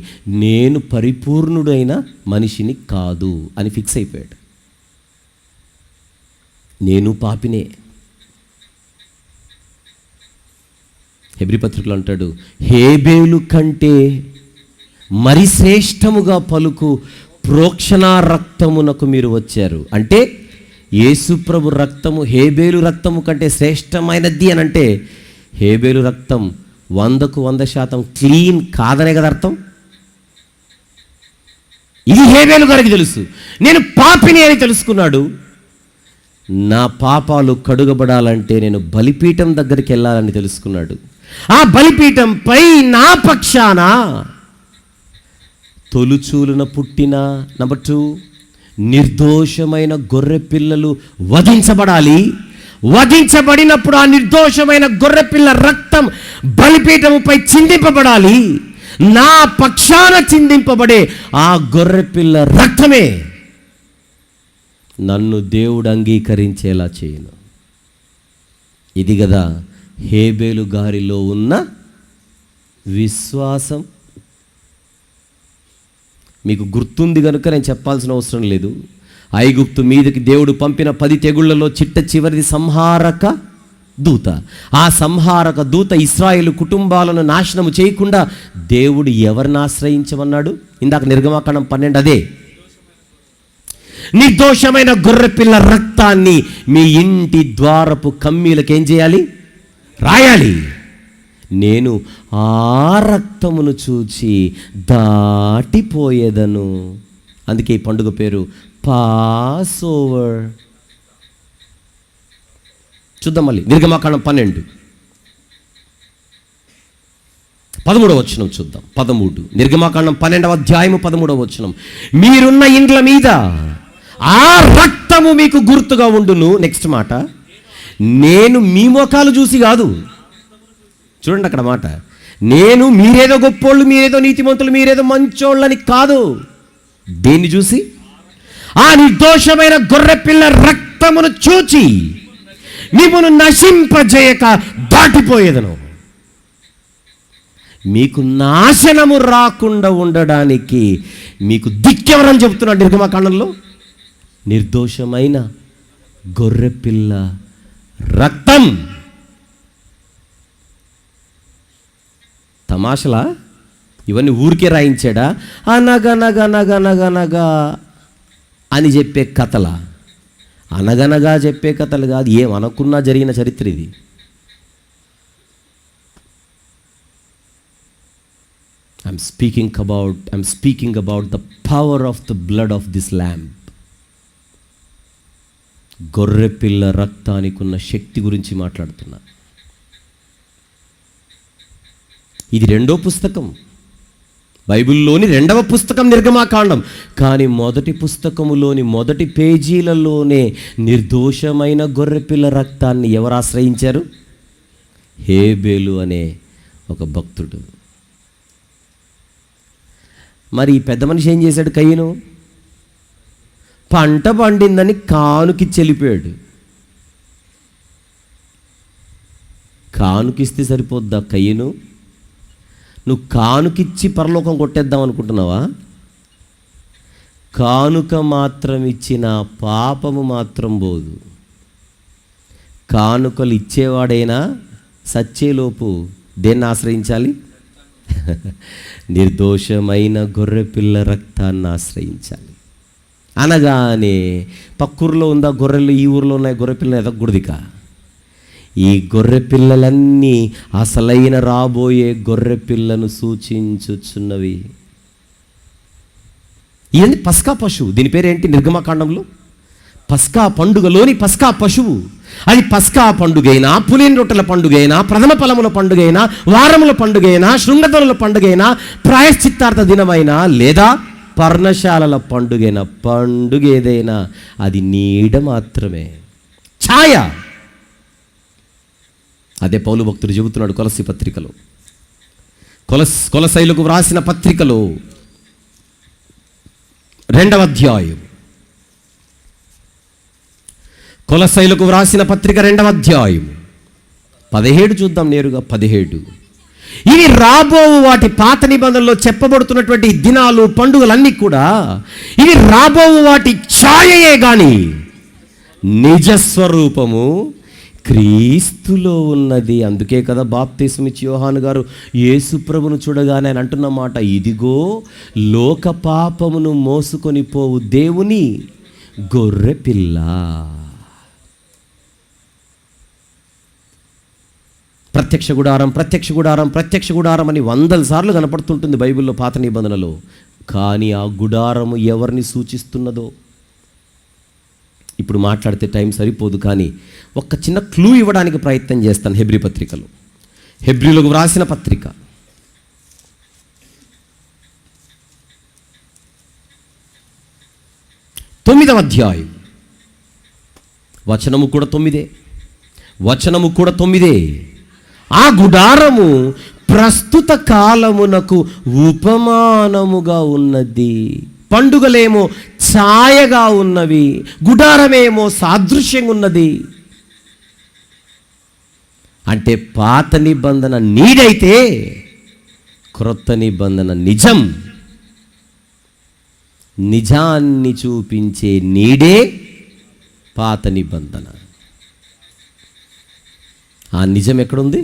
నేను పరిపూర్ణుడైన మనిషిని కాదు అని ఫిక్స్ అయిపోయాడు. నేను పాపినే. హెబ్రీ పత్రికలో అంటాడు, హేబేలు కంటే మరి శ్రేష్టముగా పలుకు ప్రోక్షణ రక్తమునకు మీరు వచ్చారు. అంటే యేసుప్రభు రక్తము హేబేలు రక్తము కంటే శ్రేష్టమైనది అని అంటే హేబేలు రక్తం 100కు 100% క్లీన్ కాదనే కదా అర్థం. ఇది హేబేలు గారికి తెలుసు. నేను పాపిని అని తెలుసుకున్నాడు. నా పాపాలు కడుగబడాలంటే నేను బలిపీఠం దగ్గరికి వెళ్ళాలని తెలుసుకున్నాడు. ఆ బలిపీఠంపై నా పక్షాన తొలుచూలున పుట్టిన నంబర్ 2 నిర్దోషమైన గొర్రె పిల్లలు వధించబడాలి. వధించబడినప్పుడు ఆ నిర్దోషమైన గొర్రెపిల్ల రక్తం బలిపీఠముపై చిందింపబడాలి. నా పక్షాన చిందింపబడే ఆ గొర్రెపిల్ల రక్తమే నన్ను దేవుడు అంగీకరించేలా చేయను. ఇది కదా హేబేలు గారిలో ఉన్న విశ్వాసం. మీకు గుర్తుంది కనుక నేను చెప్పాల్సిన అవసరం లేదు. ఐగుప్తు మీదకి దేవుడు పంపిన 10 తెగుళ్లలో చిట్ట చివరిది సంహారక దూత. ఆ సంహారక దూత ఇశ్రాయేలు కుటుంబాలను నాశనము చేయకుండా దేవుడు ఎవరిని ఆశ్రయించమన్నాడు? ఇందాక నిర్గమాకాండం 12 అదే. నిర్దోషమైన గొర్రెపిల్ల రక్తాన్ని మీ ఇంటి ద్వారపు కమ్మీలకు ఏం చేయాలి? రాయాలి. నేను ఆ రక్తమును చూచి దాటిపోయేదను. అందుకే ఈ పండుగ పేరు పాస్ ఓవర్. చూద్దాం మళ్ళీ నిర్గమాకాండం 12 13వ వచనం చూద్దాం. 13 నిర్గమాకాండం 12వ అధ్యాయము 13వ వచనం. మీరున్న ఇండ్ల మీద ఆ రక్తము మీకు గుర్తుగా ఉండును. నెక్స్ట్ మాట, నేను మీ ముఖాలు చూసి కాదు. చూడండి అక్కడ మాట, నేను మీరేదో గొప్పోళ్ళు, మీరేదో నీతిమంతులు, మీరేదో మంచోళ్ళని కాదు. దేన్ని చూసి? ఆ నిర్దోషమైన గొర్రెపిల్ల రక్తమును చూచి మిమ్మును నశింపజేయక దాటిపోయేదను. మీకు నాశనము రాకుండా ఉండడానికి మీకు దిక్కెవరని చెప్తున్నాడు నిర్గమాకాండంలో? నిర్దోషమైన గొర్రెపిల్ల రక్తం. తమాషలా? ఇవన్నీ ఊరికే రాయించాడా? అనగనగనగనగనగా అని చెప్పే కథలా? అనగనగా చెప్పే కథలు కాదు, ఏమనుకున్నా జరిగిన చరిత్ర ఇది. I'm speaking about the power of the blood of this lamp. గొర్రెపిల్ల రక్తానికి ఉన్న శక్తి గురించి మాట్లాడుతున్నా. ఇది 2వ పుస్తకం, బైబిల్లోని 2వ పుస్తకం నిర్గమాకాండం. కానీ మొదటి పుస్తకములోని మొదటి పేజీలలోనే నిర్దోషమైన గొర్రెపిల్ల రక్తాన్ని ఎవరు ఆశ్రయించారు? హేబేలు అనే ఒక భక్తుడు. మరి ఈ పెద్ద మనిషి ఏం చేశాడు? కయ్యను పంట పండిందని కానుకిచ్చి వెళ్ళిపోయాడు. కానుకిస్తే సరిపోద్దా కయ్యను? నువ్వు కానుకిచ్చి పరలోకం కొట్టేద్దాం అనుకుంటున్నావా? కానుక మాత్రం ఇచ్చిన పాపము మాత్రం పోదు. కానుకలు ఇచ్చేవాడైనా సచ్చేలోపు దేన్ని ఆశ్రయించాలి? నిర్దోషమైన గొర్రెపిల్ల రక్తాన్ని ఆశ్రయించాలి. అనగానే పక్కూరులో ఉందా గొర్రెలు, ఈ ఊరిలో ఉన్నాయి గొర్రెపిల్లలు ఎదగకూడదుక. ఈ గొర్రె పిల్లలన్నీ అసలైన రాబోయే గొర్రె పిల్లను సూచించుచున్నవి. ఏంది పస్కా పశువు? దీని పేరేంటి నిర్గమకాండంలో? పస్కా పండుగలోని పస్కా పశువు. అది పస్కా పండుగైనా, పులిన రొట్టెల పండుగైనా, ప్రథమ ఫలముల పండుగైనా, వారముల పండుగైనా, శృంగతరుల పండుగైనా, ప్రాయశ్చిత్తార్థ దినమైనా, లేదా పర్ణశాలల పండుగైనా, పండుగ ఏదైనా అది నీడ మాత్రమే, ఛాయ. అదే పౌలు భక్తుడు చెబుతున్నాడు కొలస్సీ పత్రికలో, కొలసైలకు వ్రాసిన పత్రికలో 2వ అధ్యాయం, కొలసైలకు వ్రాసిన పత్రిక 2వ అధ్యాయం 17 చూద్దాం నేరుగా. 17 ఇవి రాబో వాటి పాత నిబంధనలో చెప్పబడుతున్నటువంటి దినాలు, పండుగలన్నీ కూడా ఇవి రాబో వాటి ఛాయయే గాని నిజస్వరూపము క్రీస్తులో ఉన్నది. అందుకే కదా బాప్తిస్మిచ్చి యోహాను గారు యేసు ప్రభును చూడగానే ఆయన అంటున్న మాట, ఇదిగో లోక పాపమును మోసుకొని పోవు దేవుని గొర్రె పిల్ల. ప్రత్యక్ష గుడారం, ప్రత్యక్ష గుడారం, ప్రత్యక్ష గుడారం అని 100 సార్లు కనపడుతుంటుంది బైబిల్లో పాత నిబంధనలో. కానీ ఆ గుడారము ఎవరిని సూచిస్తున్నదో ఇప్పుడు మాట్లాడితే టైం సరిపోదు, కానీ ఒక చిన్న క్లూ ఇవ్వడానికి ప్రయత్నం చేస్తాను. హెబ్రీ పత్రికలో, హెబ్రీలకు వ్రాసిన పత్రిక 9వ అధ్యాయం, వచనము కూడా 9. వచనము కూడా 9. ఆ గుడారము ప్రస్తుత కాలమునకు ఉపమానముగా ఉన్నది. పండుగలేమో ఛాయగా ఉన్నవి, గుడారమేమో సాదృశ్యంగా ఉన్నది. అంటే పాత నిబంధన నీడైతే క్రొత్త నిబంధన నిజం. నిజాన్ని చూపించే నీడే పాత నిబంధన. ఆ నిజం ఎక్కడుంది?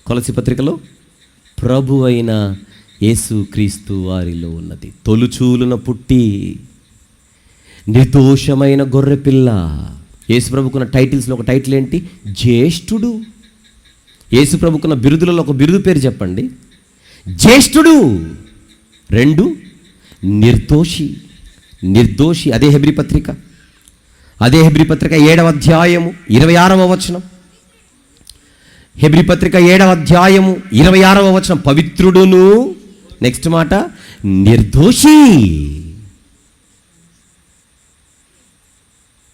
కొలస్సీ పత్రికలో ప్రభు అయిన యేసుక్రీస్తు వారిలో ఉన్నది. తొలుచూలున పుట్టి నిర్దోషమైన గొర్రెపిల్ల. యేసు ప్రభుకున్న టైటిల్స్లో ఒక టైటిల్ ఏంటి? జ్యేష్ఠుడు. యేసు ప్రభుకున్న బిరుదులలో ఒక బిరుదు పేరు చెప్పండి. జ్యేష్ఠుడు. 2 నిర్దోషి. నిర్దోషి. అదే హెబ్రీ పత్రిక, 7వ అధ్యాయము 26వ వచనం. హెబ్రీ పత్రిక 7వ అధ్యాయము 26వ వచనం. పవిత్రుడును, నెక్స్ట్ మాట, నిర్దోషి.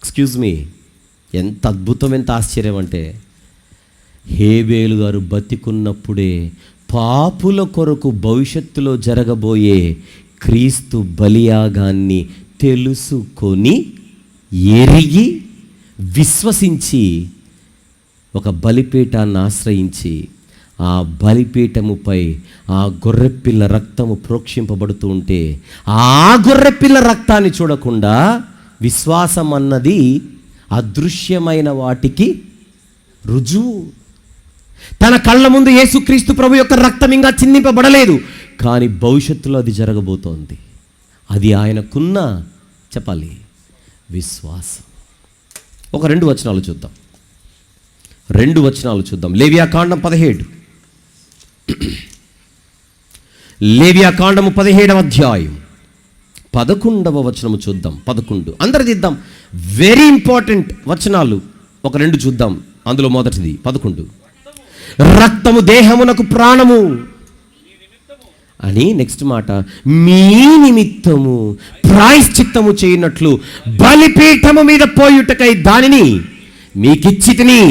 ఎక్స్క్యూజ్ మీ, ఎంత అద్భుతం, ఎంత ఆశ్చర్యం అంటే, హేబేలు గారు బతికున్నప్పుడే పాపుల కొరకు భవిష్యత్తులో జరగబోయే క్రీస్తు బలియాగాన్ని తెలుసుకొని, ఎరిగి, విశ్వసించి ఒక బలిపీఠాన్ని ఆశ్రయించి ఆ బలిపీఠముపై ఆ గొర్రెపిల్ల రక్తము ప్రోక్షింపబడుతూ ఉంటే ఆ గొర్రెపిల్ల రక్తాన్ని చూడకుండా విశ్వాసం అన్నది అదృశ్యమైన వాటికి రుజువు. తన కళ్ళ ముందు యేసుక్రీస్తు ప్రభు యొక్క రక్తం ఇంకా చిందింపబడలేదు, కానీ భవిష్యత్తులో అది జరగబోతోంది. అది ఆయనకున్న, చెప్పాలి, విశ్వాసం. ఒక 2 వచనాలు చూద్దాం. 2 వచనాలు చూద్దాం. లేవియాకాండం 17. లేవియాకాండము 17వ అధ్యాయం 11వ వచనము చూద్దాం. 11 అందరు దిద్దాం. వెరీ ఇంపార్టెంట్ వచనాలు. ఒక 2 చూద్దాం. అందులో మొదటిది 11. రక్తము దేహమునకు ప్రాణము అని, నెక్స్ట్ మాట, మీ నిమిత్తము ప్రాయశ్చిత్తము చేయనట్లు బలిపీఠము మీద పోయుటకై దానిని మీకిచ్చితిని.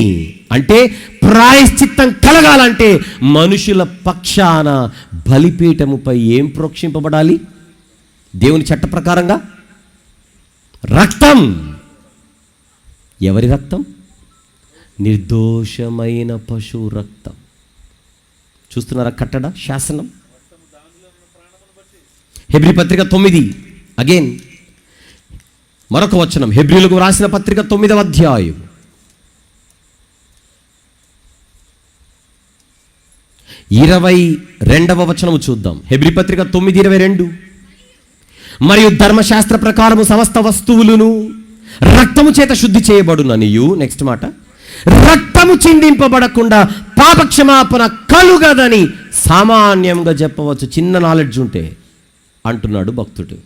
అంటే ప్రాయశ్చిత్తం కలగాలంటే మనుషుల పక్షాన బలిపీఠముపై ఏం ప్రోక్షింపబడాలి? దేవుని చట్ట ప్రకారంగా రక్తం. ఎవరి రక్తం? నిర్దోషమైన పశువు రక్తం. చూస్తున్నారా కట్టడ శాసనం? హెబ్రీ పత్రిక 9 అగైన్ మరొక వచనం. హెబ్రీలకు రాసిన పత్రిక 9వ అధ్యాయం 22వ వచనము చూద్దాం. హెబ్రీ పత్రిక 9:22. మరియు ధర్మశాస్త్ర ప్రకారము సమస్త వస్తువులను రక్తము చేత శుద్ధి చేయబడుననియు, నెక్స్ట్ మాట, రక్తము చిందింపబడకుండా పాపక్షమాపణ కలుగదని సామాన్యంగా చెప్పవచ్చు. చిన్న నాలెడ్జ్ ఉంటే అంటున్నాడు భక్తుడు.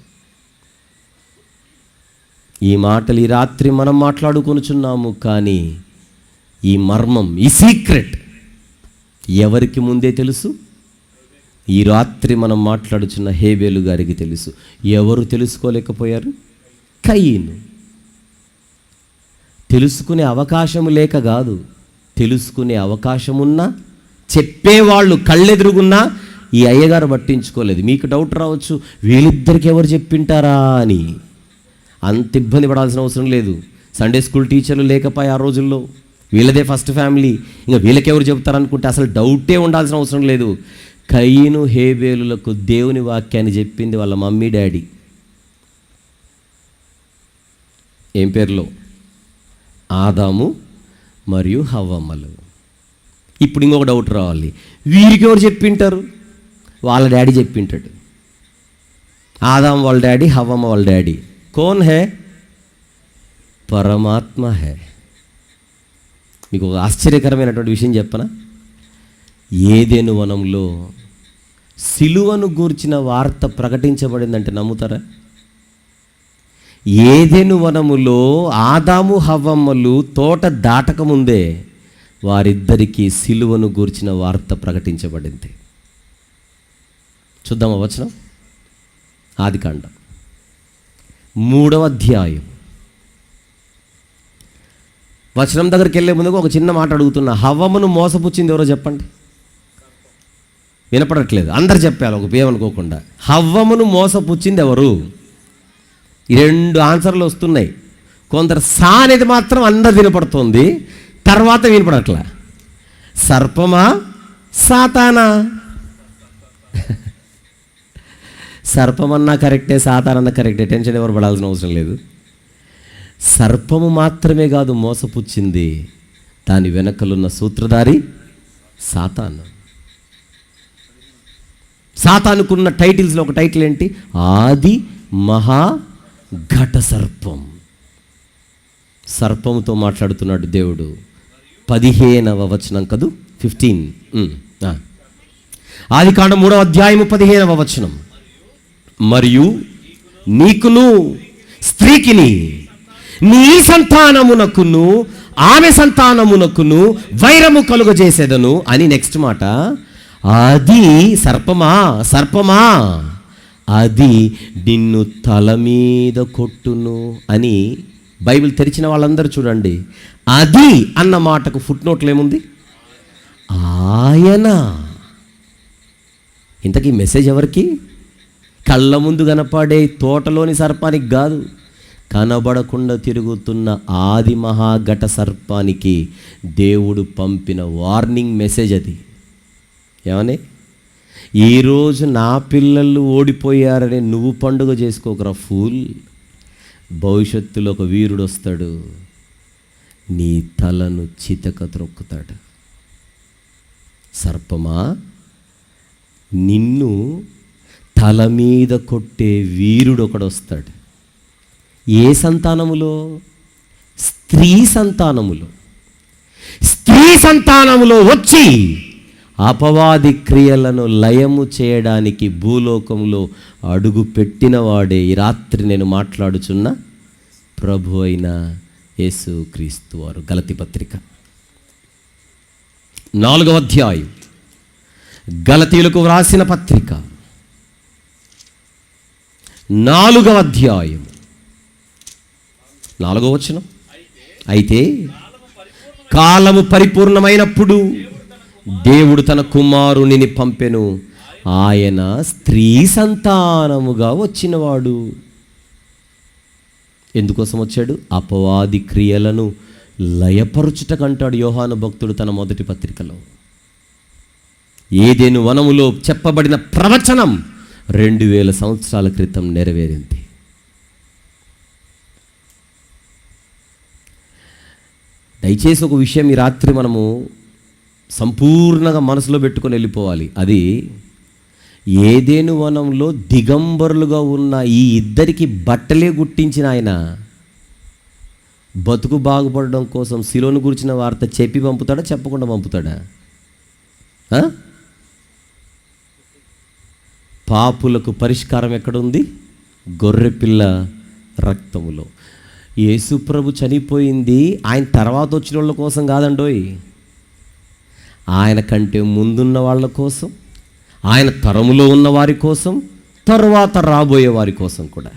ఈ మాటలు ఈ రాత్రి మనం మాట్లాడుకొనుచున్నాము, కానీ ఈ మర్మం, ఈ సీక్రెట్ ఎవరికి ముందే తెలుసు? ఈ రాత్రి మనం మాట్లాడుచున్న హేబేలు గారికి తెలుసు. ఎవరు తెలుసుకోలేకపోయారు? కయీను. తెలుసుకునే అవకాశం లేక కాదు, తెలుసుకునే అవకాశం ఉన్నా, చెప్పేవాళ్ళు కళ్ళెదురుగున్నా ఈ అయ్యగారు పట్టించుకోలేదు. మీకు డౌట్ రావచ్చు, వీళ్ళిద్దరికి ఎవరు చెప్పింటారా అని. అంత ఇబ్బంది పడాల్సిన అవసరం లేదు. సండే స్కూల్ టీచర్లు లేకపోయి ఆ రోజుల్లో, వీళ్ళదే ఫస్ట్ ఫ్యామిలీ, ఇంకా వీళ్ళకెవరు చెప్తారనుకుంటే అసలు డౌటే ఉండాల్సిన అవసరం లేదు. కయీను హేబేలులకు దేవుని వాక్యాన్ని చెప్పింది వాళ్ళ మమ్మీ డాడీ. ఏం పేర్లో? ఆదాము మరియు హవ్వమ్మలు. ఇప్పుడు ఇంకొక డౌట్ రావాలి, వీరికి ఎవరు చెప్పింటారు? వాళ్ళ డాడీ చెప్పింటాడు. ఆదాము వాళ్ళ డాడీ, హవ్వమ్మ వాళ్ళ డాడీ. కౌన్ హే? పరమాత్మ హే. మీకు ఒక ఆశ్చర్యకరమైనటువంటి విషయం చెప్పనా? ఏదెను వనంలో సిలువను గూర్చిన వార్త ప్రకటించబడిందంటే నమ్ముతారా? ఏదెను వనములో ఆదాము హవ్వమ్మలు తోట దాటకముందే వారిద్దరికీ సిలువను గూర్చిన వార్త ప్రకటించబడింది. చూద్దామా వచనం? ఆదికాండం 3వ అధ్యాయం వచనం దగ్గరికి వెళ్ళే ముందుకు ఒక చిన్న మాట అడుగుతున్నా. హవ్వమ్మను మోసపుచ్చింది ఎవరో చెప్పండి. వినపడట్లేదు, అందరు చెప్పాలి ఒక పేమనుకోకుండా. హవ్వమ్మను మోసపుచ్చింది ఎవరు? 2 ఆన్సర్లు వస్తున్నాయి. కొందరు సా అనేది మాత్రం అందరు వినపడుతుంది, తర్వాత వినపడట్లా. సర్పమా సాతానా? సర్పమన్నా కరెక్టే, సాతానన్నా కరెక్టే, టెన్షన్ ఎవరు పడాల్సిన అవసరం లేదు. సర్పము మాత్రమే కాదు మోసపుచ్చింది, దాని వెనకలున్న సూత్రధారి సాతాను. సాతానుకున్న టైటిల్స్లో ఒక టైటిల్ ఏంటి? ఆది మహా ఘట సర్పం. సర్పముతో మాట్లాడుతున్నాడు దేవుడు. 15వ వచనం కదూ, 15. ఆదికాండం 3వ అధ్యాయము 15వ వచనం. మరియు నీకును స్త్రీకిని నీ సంతానమునకును ఆమె సంతానమునకును వైరము కలుగజేసేదను అని. నెక్స్ట్ మాట, అది సర్పమా, సర్పమా అది నిన్ను తల మీద కొట్టును అని. బైబిల్ తెరిచిన వాళ్ళందరూ చూడండి, అది అన్న మాటకు ఫుట్ నోట్లో ఏముంది? ఆయన. ఇంతకీ మెసేజ్ ఎవరికి? కళ్ళ ముందు కనపడే తోటలోని సర్పానికి కాదు, కనబడకుండా తిరుగుతున్న ఆది మహాఘట సర్పానికి దేవుడు పంపిన వార్నింగ్ మెసేజ్ అది. ఏమని? ఈరోజు నా పిల్లలు ఓడిపోయారని నువ్వు పండుగ చేసుకోకరా ఫూల్. భవిష్యత్తులో ఒక వీరుడు వస్తాడు, నీ తలను చితక త్రొక్కుతాడు. సర్పమా, నిన్ను తల మీద కొట్టే వీరుడు ఒకడు వస్తాడు. ఏ సంతానములో? స్త్రీ సంతానములో. స్త్రీ సంతానములో వచ్చి అపవాది క్రియలను లయము చేయడానికి భూలోకంలో అడుగు పెట్టినవాడే ఈ రాత్రి నేను మాట్లాడుచున్న ప్రభు అయిన యేసు క్రీస్తు వారు. గలతీ పత్రిక 4వ అధ్యాయం, గలతీయులకు వ్రాసిన పత్రిక 4వ అధ్యాయం 4వ వచనం. అయితే కాలము పరిపూర్ణమైనప్పుడు దేవుడు తన కుమారునిని పంపెను, ఆయన స్త్రీ సంతానముగా వచ్చినవాడు. ఎందుకోసం వచ్చాడు? అపవాది క్రియలను లయపరుచుటకంటాడు యోహాను భక్తుడు తన మొదటి పత్రికలో. ఏదెను వనములో చెప్పబడిన ప్రవచనం 2000 సంవత్సరాల క్రితం నెరవేరింది. దయచేసి ఒక విషయం ఈ రాత్రి మనము సంపూర్ణంగా మనసులో పెట్టుకొని వెళ్ళిపోవాలి. అది ఏదెను వనంలో దిగంబరులుగా ఉన్న ఈ ఇద్దరికి బట్టలే గుట్టించిన ఆయన బతుకు బాగుపడడం కోసం సిలువను గురించిన వార్త చెప్పి పంపుతాడా, చెప్పకుండా పంపుతాడా? పాపులకు పరిష్కారం ఎక్కడుంది? గొర్రెపిల్ల రక్తములో. యేసు ప్రభు చనిపోయింది ఆయన తర్వాత వచ్చిన వాళ్ళ కోసం కాదండోయ్, ఆయన కంటే ముందున్న వాళ్ళ కోసం, ఆయన తరములో ఉన్న వారి కోసం, తర్వాత రాబోయే వారి కోసం కూడా.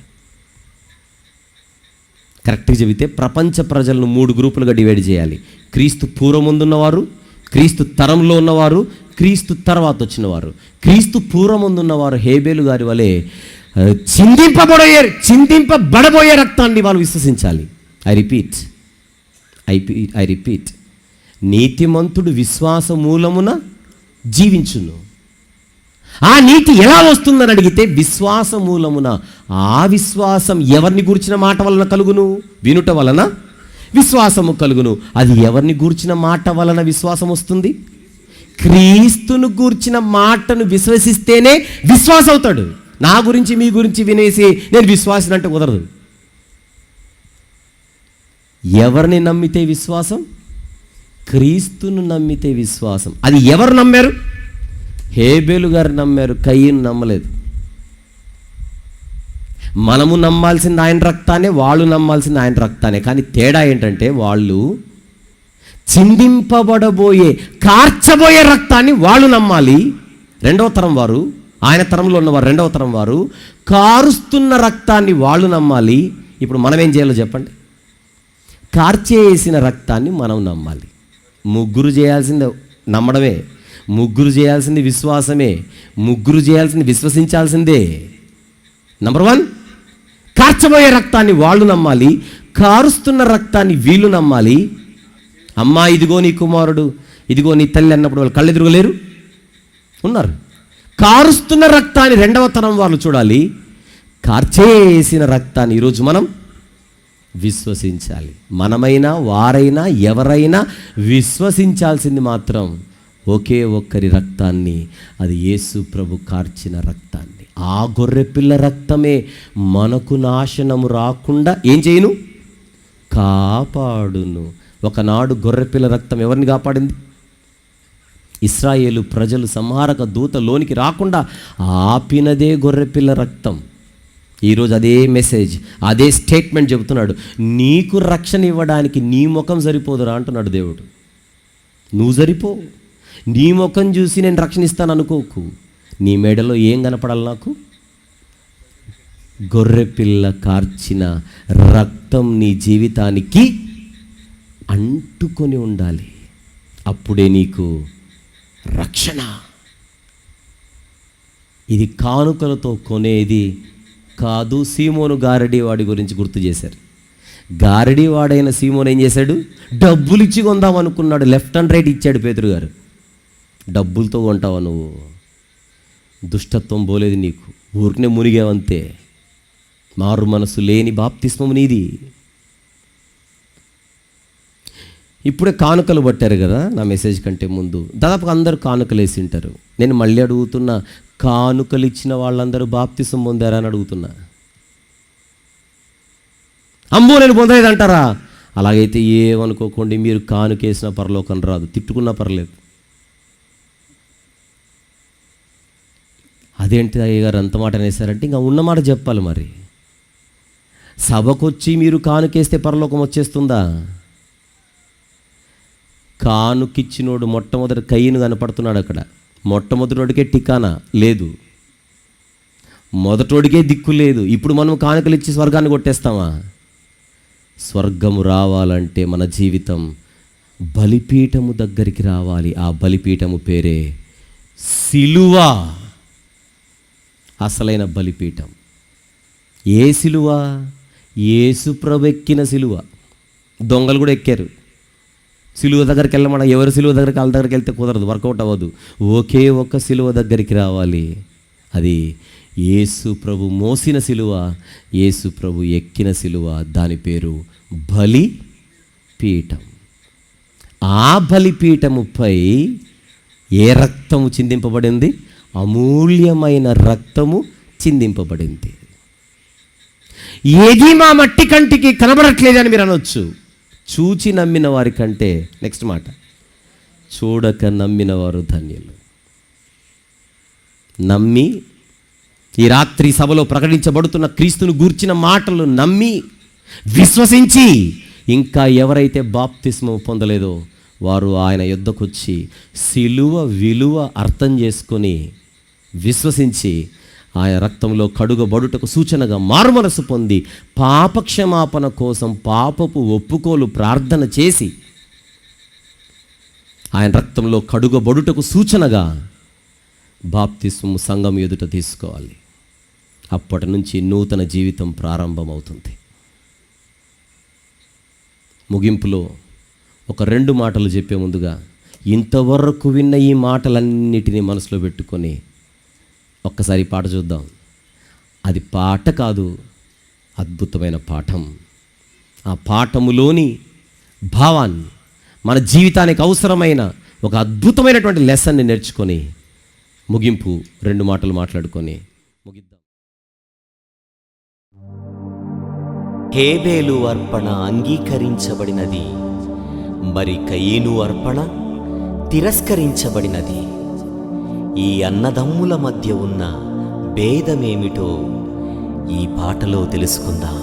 కరెక్ట్గా చెబితే ప్రపంచ ప్రజలను 3 గ్రూపులుగా డివైడ్ చేయాలి. క్రీస్తు పూర్వం ముందున్నవారు, క్రీస్తు తరంలో ఉన్నవారు, క్రీస్తు తర్వాత వచ్చినవారు. క్రీస్తు పూర్వం ముందున్నవారు హేబేలు గారి వలె చిందింపబడబోయే రక్తాన్ని వాళ్ళు విశ్వసించాలి. ఐ రిపీట్, నీతిమంతుడు విశ్వాస మూలమున జీవించును. ఆ నీతి ఎలా వస్తుందని అడిగితే విశ్వాస మూలమున. ఆ విశ్వాసం ఎవరిని గూర్చిన మాట వలన కలుగును? వినుట వలన విశ్వాసము కలుగును. అది ఎవరిని గూర్చిన మాట వలన విశ్వాసం వస్తుంది? క్రీస్తును గూర్చిన మాటను విశ్వసిస్తేనే విశ్వాసం అవుతాడు. నా గురించి మీ గురించి వినేసి నేను విశ్వాసం అంటే కుదరదు. ఎవరిని నమ్మితే విశ్వాసం? క్రీస్తును నమ్మితే విశ్వాసం. అది ఎవరు నమ్మారు? హేబేలు గారు నమ్మారు, కయ్యను నమ్మలేదు. మనము నమ్మాల్సింది ఆయన రక్తానే, వాళ్ళు నమ్మాల్సింది ఆయన రక్తానే. కానీ తేడా ఏంటంటే వాళ్ళు చిందింపబడబోయే, కార్చబోయే రక్తాన్ని వాళ్ళు నమ్మాలి. రెండవ తరం వారు, ఆయన తరంలో ఉన్నవారు రెండవ తరం వారు కారుస్తున్న రక్తాన్ని వాళ్ళు నమ్మాలి. ఇప్పుడు మనం ఏం చేయాలో చెప్పండి? కార్చేసిన రక్తాన్ని మనం నమ్మాలి. ముగ్గురు చేయాల్సింది నమ్మడమే, ముగ్గురు చేయాల్సింది విశ్వాసమే, ముగ్గురు చేయాల్సింది విశ్వసించాల్సిందే. నంబర్ 1, కార్చబోయే రక్తాన్ని వాళ్ళు నమ్మాలి, కారుస్తున్న రక్తాన్ని వీళ్ళు నమ్మాలి. అమ్మా ఇదిగో నీ కుమారుడు, ఇదిగో నీ తల్లి అన్నప్పుడు వాళ్ళు కళ్ళు ఎదురుగలేరు, ఉన్నారు. కారుస్తున్న రక్తాన్ని రెండవ తరం వాళ్ళు చూడాలి, కార్చేసిన రక్తాన్ని ఈరోజు మనం విశ్వసించాలి. మనమైనా వారైనా ఎవరైనా విశ్వసించాల్సింది మాత్రం ఒకే ఒక్కరి రక్తాన్ని, అది యేసు ప్రభు కార్చిన రక్తాన్ని. ఆ గొర్రెపిల్ల రక్తమే మనకు నాశనము రాకుండా ఏం చేయును? కాపాడును. ఒకనాడు గొర్రెపిల్ల రక్తం ఎవరిని కాపాడింది? ఇశ్రాయేలు ప్రజలు సంహారక దూత లోనికి రాకుండా ఆపినదే గొర్రెపిల్ల రక్తం. ఈరోజు అదే మెసేజ్, అదే స్టేట్మెంట్ చెబుతున్నాడు. నీకు రక్షణ ఇవ్వడానికి నీ ముఖం సరిపోదురా అంటున్నాడు దేవుడు. నువ్వు సరిపో, నీ ముఖం చూసి నేను రక్షణ ఇస్తాను అనుకోకు. నీ మెడలో ఏం కనపడాలి? నాకు గొర్రెపిల్ల కార్చిన రక్తం నీ జీవితానికి అంటుకొని ఉండాలి. అప్పుడే నీకు రక్షణ. ఇది కానుకలతో కొనేది కాదు. సీమోను గారడీ వాడి గురించి గుర్తు చేశారు. గారడీ వాడైన సీమోను ఏం చేశాడు? డబ్బులు ఇచ్చి కొందాం అనుకున్నాడు. లెఫ్ట్ అండ్ రైట్ ఇచ్చాడు పేతురు గారు. డబ్బులతో కొంటావా నువ్వు? దుష్టత్వం పోలేదు నీకు, ఊరికనే మునిగావంతే. మారు మనసు లేని బాప్తిస్మము నీది. ఇప్పుడే కానుకలు పట్టారు కదా. నా మెసేజ్ కంటే ముందు దాదాపుగా అందరూ కానుకలు వేసి ఉంటారు. నేను మళ్ళీ అడుగుతున్నా, కానుకలు ఇచ్చిన వాళ్ళందరూ బాప్తిస్మం పొందారా అని అడుగుతున్నా. అమ్మో నేను పొందలేదు అంటారా? అలాగైతే ఏమనుకోకండి, మీరు కానుకేసిన పరలోకం రాదు, తిట్టుకున్నా పర్లేదు. అదేంటి అయ్యగారు అంత మాట అనేసారంటే ఇంకా ఉన్నమాట చెప్పాలి. మరి సభకొచ్చి మీరు కానుకేస్తే పరలోకం వచ్చేస్తుందా? కానుకిచ్చినోడు మొట్టమొదటి కయ్యను కనపడుతున్నాడు అక్కడ. మొట్టమొదటికే టికానా లేదు, మొదటోడికే దిక్కు లేదు. ఇప్పుడు మనం కానుకలు ఇచ్చి స్వర్గాన్ని కొట్టేస్తామా? స్వర్గము రావాలంటే మన జీవితం బలిపీఠము దగ్గరికి రావాలి. ఆ బలిపీఠము పేరే సిలువ. అసలైన బలిపీఠం ఏ సిలువ? యేసు ప్రభు ఎక్కిన సిలువ. దొంగలు కూడా ఎక్కారు. సిలువ దగ్గరికి వెళ్ళమన్నా ఎవరు సిలువ దగ్గరికి వాళ్ళ దగ్గరికి వెళ్తే కుదరదు, వర్కౌట్ అవ్వదు. ఒకే ఒక్క సిలువ దగ్గరికి రావాలి. అది యేసు ప్రభు మోసిన సిలువ, యేసు ప్రభు ఎక్కిన సిలువ. దాని పేరు బలిపీఠం. ఆ బలిపీఠముపై ఏ రక్తము చిందింపబడింది? అమూల్యమైన రక్తము చిందింపబడింది. ఏది మా మట్టి కంటికి కనబడట్లేదని మీరు అనొచ్చు. చూచి నమ్మిన వారి కంటే, నెక్స్ట్ మాట, చూడక నమ్మిన వారు ధన్యులు. నమ్మి ఈ రాత్రి సభలో ప్రకటించబడుతున్న క్రీస్తును గూర్చిన మాటలు నమ్మి విశ్వసించి ఇంకా ఎవరైతే బాప్తిస్మం పొందలేదో వారు ఆయన యొద్దకు వచ్చి సిలువ విలువ అర్థం చేసుకొని విశ్వసించి ఆయన రక్తంలో కడుగబడుటకు సూచనగా మారుమనసు పొంది పాపక్షమాపణ కోసం పాపపు ఒప్పుకోలు ప్రార్థన చేసి ఆయన రక్తంలో కడుగబడుటకు సూచనగా బాప్తిస్మం సంఘం ఎదుట తీసుకోవాలి. అప్పటి నుంచి నూతన జీవితం ప్రారంభమవుతుంది. ముగింపులో ఒక 2 మాటలు చెప్పే ముందుగా ఇంతవరకు విన్న ఈ మాటలన్నిటినీ మనసులో పెట్టుకొని ఒక్కసారి పాట చూద్దాం. అది పాట కాదు, అద్భుతమైన పాఠం. ఆ పాఠములోని భావాన్ని మన జీవితానికి అవసరమైన ఒక అద్భుతమైనటువంటి లెసన్ని నేర్చుకొని ముగింపు 2 మాటలు మాట్లాడుకొని ముగిద్దాం. హేబేలు అర్పణ అంగీకరించబడినది, మరి కయీను అర్పణ తిరస్కరించబడినది. ఈ అన్నదమ్ముల మధ్య ఉన్న భేదమేమిటో ఈ పాటలో తెలుసుకుందాం.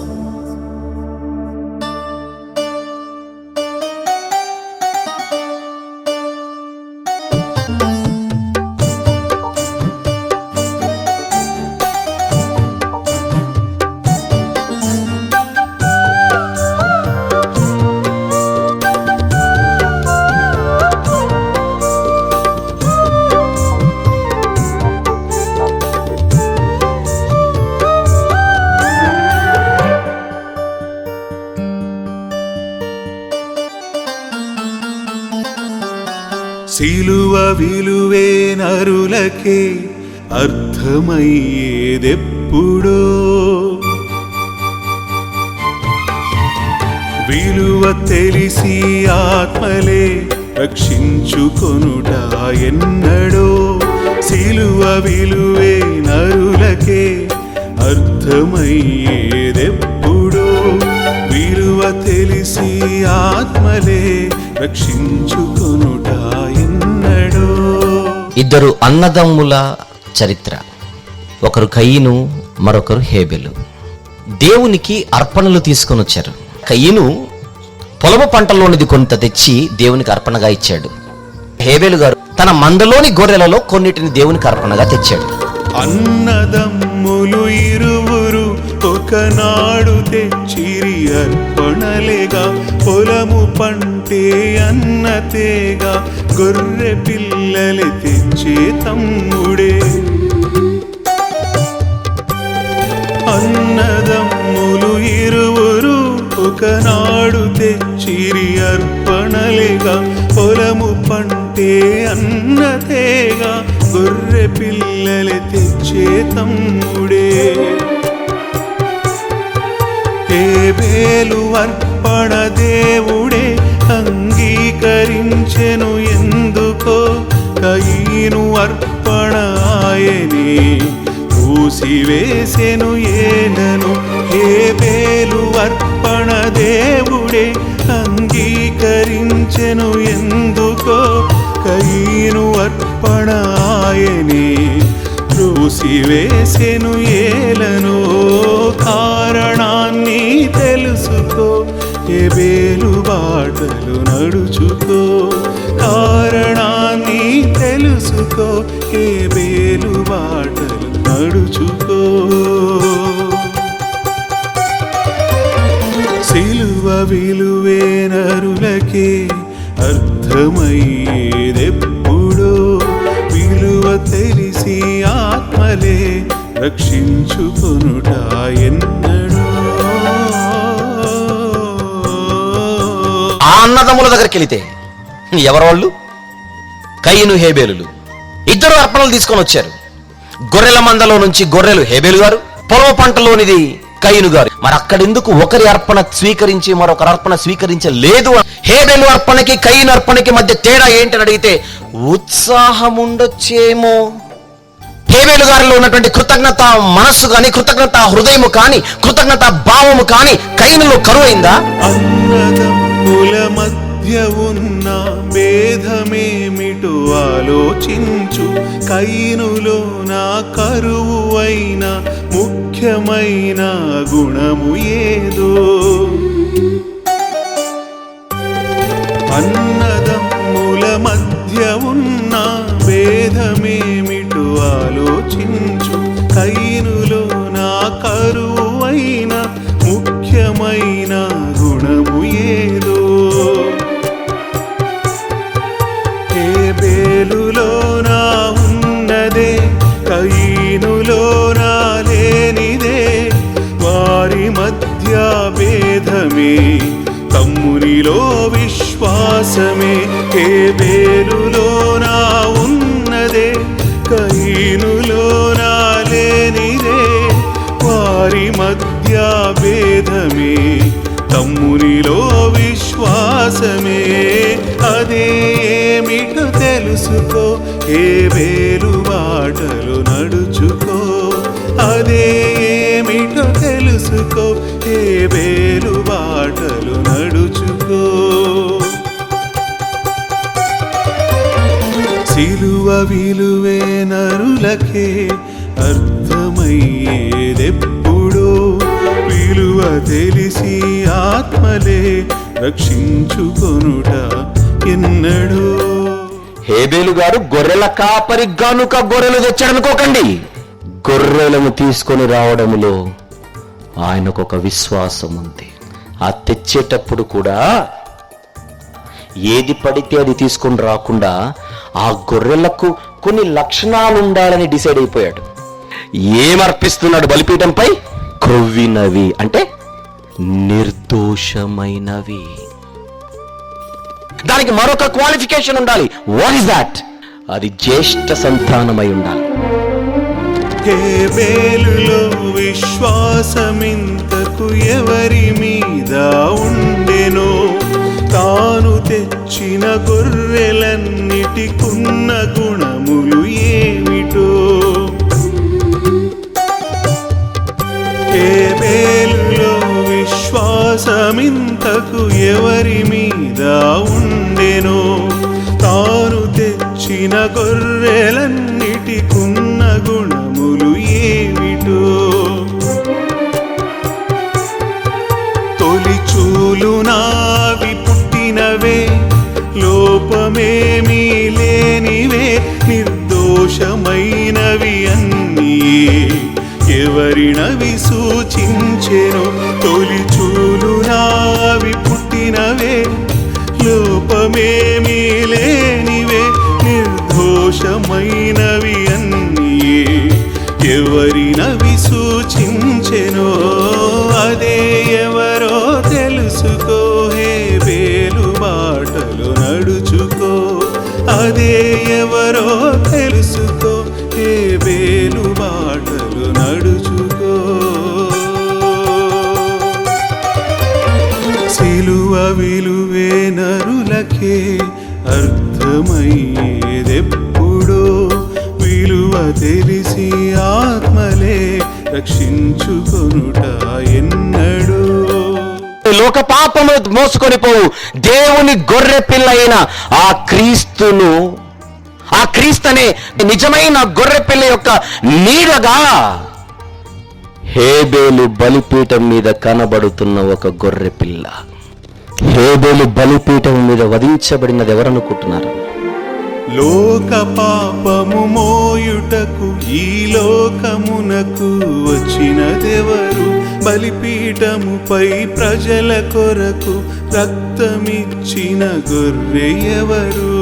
సిలువ విలువే నరులకే అర్థమయ్యేదెప్పుడో, విలువ తెలిసి ఆత్మలే రక్షించుకొనుట ఎన్నడో. సిలువ విలువే నరులకే అర్థమయ్యేదెప్పుడో, విలువ తెలిసి ఆత్మలే రక్షించుకొనుట ఎన్నడో. ఇద్దరు అన్నదమ్ముల చరిత్ర, ఒకరు కయీను, మరొకరు హేబెలు. దేవునికి అర్పణలు తీసుకొని వచ్చారు. కయీను పొలము పంటలోనిది కొంత తెచ్చి దేవునికి అర్పణగా ఇచ్చాడు. హేబెలు గారు తన మందలోని గొర్రెలలో కొన్నిటిని దేవునికి అర్పణగా తెచ్చాడు. అన్నదమ్ములు ఇరువురు ఒకనాడు తెచ్చిరి అర్పణలేగా, పొలము పంటే అన్నతేగా, గొర్రె పిల్లలే తెచ్చే తమ్ముడే. అన్నదమ్ములు ఇరువురు ఒకనాడు తెచ్చిరి అర్పణలేగా, పొలము పంటే అన్నతేగా, గొర్రె పిల్లలే తెచ్చే తమ్ముడే. హేబెలు అర్పణ దేవుడే అంగీకరించెను ఎందుకో, కయీను అర్పణ ఆయనే మూసివేసెను ఏలను. హేబెలు అర్పణ దేవుడే అంగీకరించెను ఎందుకో, కయీను అర్పణ ఆయనే మూసివేసెను ఏలను. కారణాన్ని తెలుసుకో, హేబెలు బాటలు నడుచుకో. కారణాన్ని తెలుసుకో, హేబెలు బాటలు నడుచుకో. సిలువ విలువే నరులకే అర్థమయ్యేదెప్పుడో, విలువ తెలిసి ఆత్మలే రక్షించుకొనుట ఎన్నడో. ఆ అన్నదమ్ముల దగ్గరికి వెళితే ఎవరు వాళ్ళు? కయీను, హేబెలు. ఇద్దరు అర్పణలు తీసుకొని వచ్చారు. గొర్రెల మందలో నుంచి గొర్రెలు హేబెలు గారు, పొలం పంటలోనిది కయీను గారు. మరి అక్కడెందుకు ఒకరి అర్పణ స్వీకరించి మరొకరి అర్పణ స్వీకరించలేదు? హేబెలు అర్పణకి కయీను అర్పణకి మధ్య తేడా ఏంటని అడిగితే ఉత్సాహం ఉండొచ్చేమో. హేబెలు గారిలో ఉన్నటువంటి కృతజ్ఞత మనస్సు కానీ, కృతజ్ఞత హృదయము కానీ, కృతజ్ఞత భావము కానీ కయీనులో కరువైందా? అన్నదమ్ముల మధ్య మధ్య ఉన్న భేదమేమిటో ఆలోచించు. కయీనులో నా కరువు అయిన ముఖ్యమైన గుణము ఏదో? అన్నదమ్ముల మధ్య ఉన్న భేదమేమిటో ఆలోచించు. కయీనులో నా కరువు అయిన ముఖ్యమైన గుణము ఏదో? హేబేలులో నా ఉన్నదే, కయీనులో నా లేనిదే. వారి మధ్య భేదమే, తమ్మునిలో విశ్వాసమే. హేబేలులో నా ఉన్నదే, కయీనులో నా లేనిదే. వారి మధ్య భేదమే, తమ్మునిలో విశ్వాసమే. అదేమిటో తెలుసుకో, హేబేలు బాటలు నడుచుకో. అదేమిటో తెలుసుకో, హేబేలు బాటలు నడుచుకో. సిలువ విలువే నరులకే అర్థమయ్యేదెప్పుడో. విలువ తెలిసి ఆత్మలే రక్షించుకొనుట ఎన్నడో. హేబేలు గారు గొర్రెల కాపరి గనుక గొర్రెలు తెచ్చాడనుకోకండి. గొర్రెలను తీసుకొని రావడంలో ఆయనకు ఒక విశ్వాసం ఉంది. ఆ తెచ్చేటప్పుడు కూడా ఏది పడితే అది తీసుకొని రాకుండా ఆ గొర్రెలకు కొన్ని లక్షణాలు ఉండాలని డిసైడ్ అయిపోయాడు. ఏమర్పిస్తున్నాడు బలిపీఠంపై? క్రొవ్వినవి, అంటే నిర్దోషమైనవి. దానికి మరొక క్వాలిఫికేషన్ ఉండాలి. What is that? అది జ్యేష్ఠ సంతానమై ఉండాలి. హేబేలులో విశ్వాసమింతకు ఎవరి మీద ఉండెనో? తాను తెచ్చిన గొర్రెలన్నిటికున్న గుణములు ఏమిటో? హేబేలులో విశ్వాసమింతకు ఎవరి మీద ఉండెనో? తాను తెచ్చిన గొర్రెలన్నిటికున్న గుణములు ఏమిటో? తొలిచూలు నావి పుట్టినవే, లోపమేమీ లేనివే. నిర్దోషమైనవి అన్నీ ఎవరినవి సూచించెను? తొలిచూలు నావి పుట్టినవే, లోపమేమీ లేనివే. నిర్దోషమైనవి అన్నీ ఎవరినవి సూచించెనో? అదే ఎవరో తెలుసుకో, హేబేలు బాటలు నడుచుకో. అదే ఎవరో తెలుసుకో, హేబేలు బాటలు నడుచుకో. సిలువ విలువే నరులకే అర్థమయ్యేదెప్పుడో? విలువ తెలిసి ఆత్మలే రక్షించుకొనుట ఎన్నడో. లోక పాపము మోసుకొని పోవు దేవుని గొర్రె పిల్ల అయిన ఆ క్రీస్తును, ఆ క్రీస్తునే నిజమైన గొర్రె పిల్ల యొక్క నీడగా హేబేలు బలిపీఠం మీద కనబడుతున్న ఒక గొర్రె పిల్ల. హేబేలు బలిపీఠం మీద వధించబడినది ఎవరనుకుంటున్నారు? లోక పాపము మోయుటకు ఈ లోకమునకు వచ్చినదెవరు? బలిపీఠముపై ప్రజల కొరకు రక్తమిచ్చిన గొర్రె ఎవరు?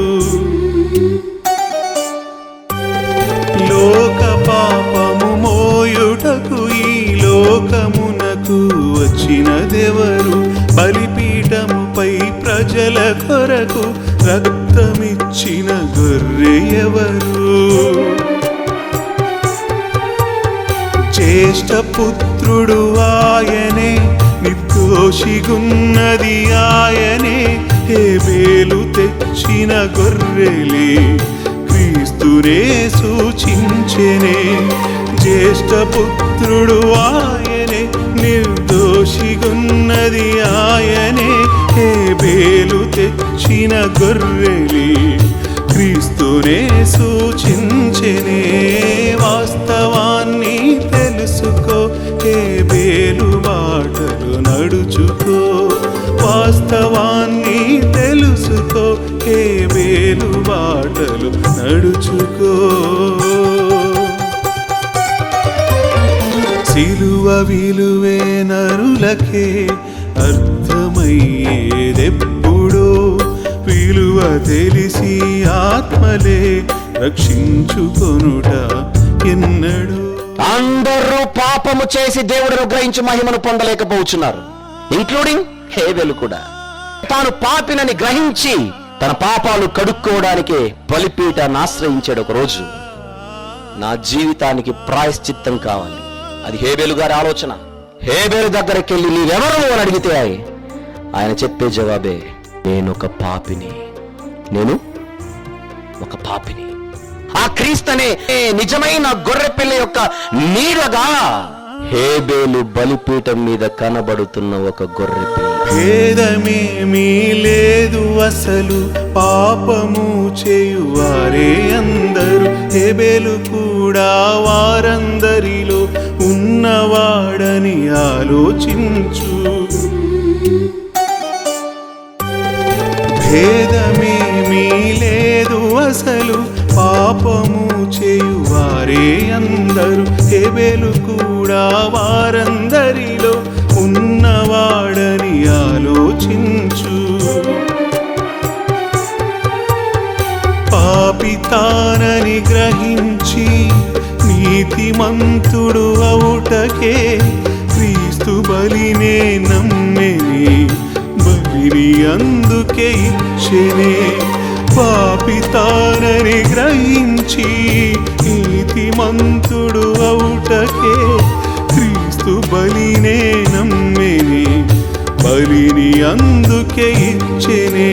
లోక పాపము మోయుటకు ఈ లోకమునకు వచ్చినదెవరు? బలిపీఠముపై ప్రజల కొరకు రక్తమిచ్చిన గొర్రె ఎవరు? జ్యేష్ఠ పుత్రుడు ఆయనే, నిర్దోషిగున్నది ఆయనే. హేబేలు తెచ్చిన గొర్రెలే క్రీస్తునే సూచించెనే. జ్యేష్ఠ పుత్రుడు ఆయనే, నిర్దోషి నిర్దోషిగున్నది ఆయనే, హేబేలు తెచ్చిన గొర్రెలి క్రీస్తునే సూచించెనే. వాస్తవాన్ని తెలుసుకో, హేబేలు బాటలు నడుచుకో. వాస్తవాన్ని తెలుసుకో, హేబేలు బాటలు నడుచుకో. సిలువ విలువే నరులకే అర్థమయ్యేదెప్పుడో, విలువ తెలిసి ఆత్మలే రక్షించుకొనుట ఎన్నడూ. అందరూ పాపము చేసి దేవుడు గ్రహించి మహిమను పొందలేకపోతున్నారు, ఇంక్లూడింగ్ హేబెలు కూడా. తాను పాపినని గ్రహించి తన పాపాలు కడుక్కోవడానికే బలిపీఠాన్ని ఆశ్రయించాడు. ఒక రోజు నా జీవితానికి ప్రాయశ్చిత్తం కావాలి, అది హేబేలు గారి ఆలోచన. హేబేలు దగ్గరికి వెళ్ళి నీవెవరు అని అడిగితే ఆయన చెప్పే జవాబే, నేను ఒక పాపిని. ఆ క్రీస్తనే నిజమైన గొర్రెపిల్ల యొక్క నీడగా హేబేలు బలిపీఠం మీద కనబడుతున్న ఒక గొర్రెపిల్ల. భేదమేమీ లేదు అసలు, పాపము చేయువారే అందరూ. హేబేలు కూడా వారందరిలో ఉన్నవాడని ఆలోచించు. భేదమేమీ లేదు అసలు, పాపము చేయువారే అందరూ. హేబేలు కూడా వారందరిలో ఉన్నవాడని ఆలోచించు. పాపి తానని గ్రహించి నీతిమంతుడు అవుటకే క్రీస్తు బలినే నమ్మెని, బలిని అందుకే ఇచ్చెనే. పాపి తానని గ్రహించి నీతిమంతుడు అవుటకే క్రీస్తు బలినే నమ్మెని, బలిని అందుకే ఇచ్చెనే.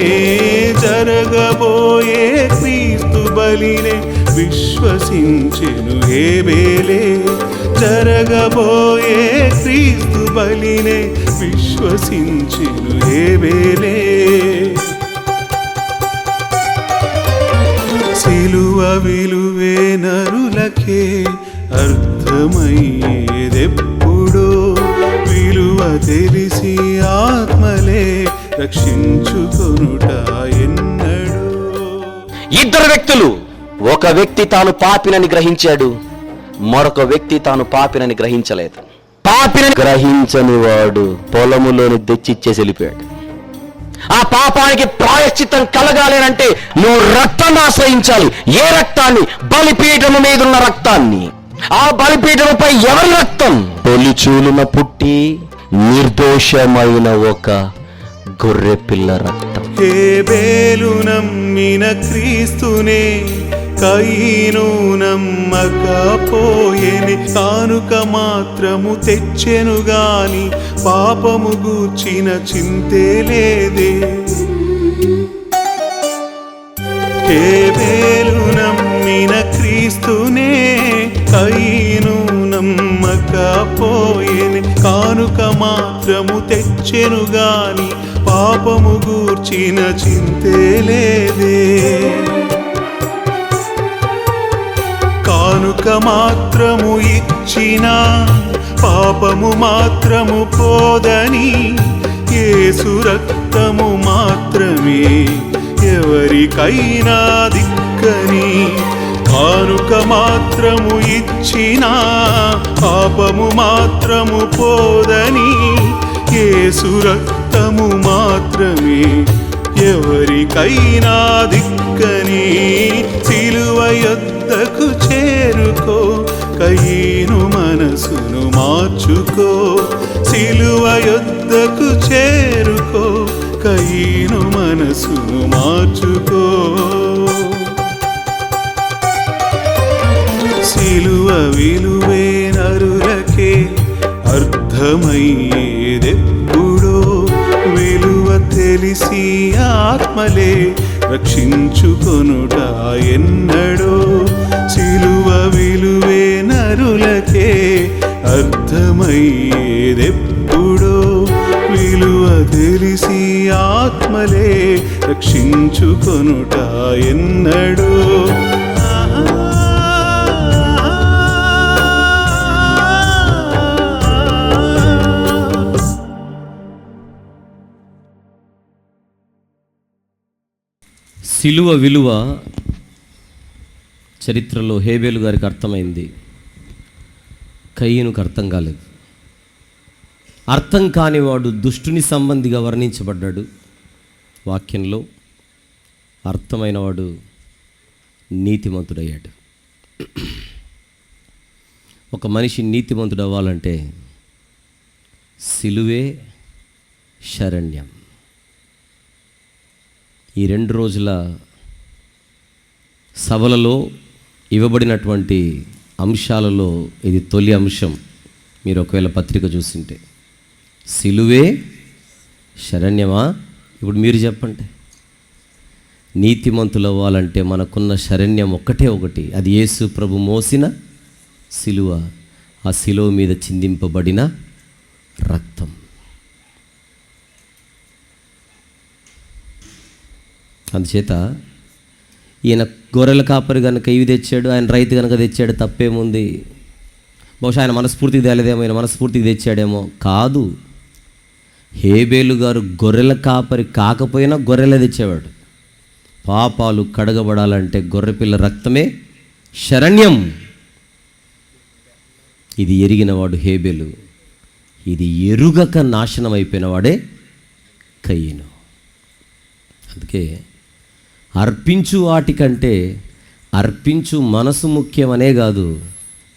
జరగబోయే క్రీస్తు బలినే విశ్వసించెను హేబేలే. జరగబోయే క్రీస్తు బలినే విశ్వసించెను హేబేలే. సిలువ విలువే నరులకే అర్థమయ్యేదెప్పుడో, విలువ తెలిసి ఆత్మలే రక్షించుకొనుట ఎన్నడూ. ఇద్దరు వ్యక్తులు, ఒక వ్యక్తి తాను పాపినని గ్రహించాడు, మరొక వ్యక్తి తాను పాపినని గ్రహించలేదు. పాపినని గ్రహించని వాడు పొలములోని తెచ్చిచ్చేసి వెళ్ళిపోయాడు. ఆ పాపానికి ప్రాయశ్చిత్తం కలగాలేనంటే నువ్వు రక్తాన్ని ఆశ్రయించాలి. ఏ రక్తాన్ని? బలిపీఠము మీద ఉన్న రక్తాన్ని. ఆ బలిపీఠముపై ఎవరి రక్తం? తొలిచూలున పుట్టి నిర్దోషమైన ఒక గొర్రె పిల్ల రక్తం. హేబేలు నమ్మిన క్రీస్తునే కయీను నమ్మకపోయెని, కానుక మాత్రము తెచ్చెను గాని పాపము గూర్చిన చింతే లేదే. హేబేలు నమ్మిన క్రీస్తునే కయీను నమ్మకపోయెని, కానుక మాత్రము తెచ్చెను గాని పాపము గూర్చిన చింతే లేదే. కానుక మాత్రము ఇచ్చిన పాపము మాత్రము పోదని, యేసు రక్తము మాత్రమే ఎవరికైనా దిక్కని. కానుక మాత్రము ఇచ్చిన పాపము మాత్రము పోదని, యేసు రక్తము మాత్రమే ఎవరికైనా దిక్కని. సిలువ యొద్దకు చేరుకో, కయీను మనసును మార్చుకో. సిలువ యొద్దకు చేరుకో, కయీను మనసును మార్చుకో. సిలువ విలువే నరులకే అర్థమయ్యేదెప్పుడో, విలువ తెలిసి ఆత్మలే రక్షించుకొనుట ఎన్నడో. సిలువ విలువే నరులకే అర్థమయ్యేదెప్పుడో. తెలిసి ఆత్మలే రక్షించుకొనుట ఎన్నడూ. సిలువ విలువ చరిత్రలో హేబేలు గారికి అర్థమైంది, కయ్యనుకు అర్థం కాలేదు. అర్థం కానివాడు దుష్టుని సంబంధిగా వర్ణించబడ్డాడు వాక్యంలో. అర్థమైన వాడు నీతిమంతుడయ్యాడు. ఒక మనిషి నీతిమంతుడు అవ్వాలంటే సిలువే శరణ్యం. ఈ 2 రోజుల సభలలో ఇవ్వబడినటువంటి అంశాలలో ఇది తొలి అంశం. మీరు ఒకవేళ పత్రిక చూసింటే సిలువే శరణ్యమా? ఇప్పుడు మీరు చెప్పండి. నీతిమంతులు అవ్వాలంటే మనకున్న శరణ్యం ఒకటి, అది యేసు ప్రభు మోసిన సిలువ, ఆ సిలువ మీద చిందింపబడిన రక్తం. అందుచేత ఈయన గొర్రెల కాపరి కనుక ఇవి తెచ్చాడు, ఆయన రైతు కనుక తెచ్చాడు, తప్పేముంది? బహుశా ఆయన మనస్ఫూర్తికి తేలేదేమో, ఆయన మనస్ఫూర్తికి తెచ్చాడేమో. కాదు, హేబేలు గారు గొర్రెల కాపరి కాకపోయినా గొర్రెలే తెచ్చేవాడు. పాపాలు కడగబడాలంటే గొర్రెపిల్ల రక్తమే శరణ్యం. ఇది ఎరిగినవాడు హేబేలు, ఇది ఎరుగక నాశనం అయిపోయిన వాడే కయ్యను. అందుకే అర్పించు వాటికంటే అర్పించు మనసు ముఖ్యమనే కాదు,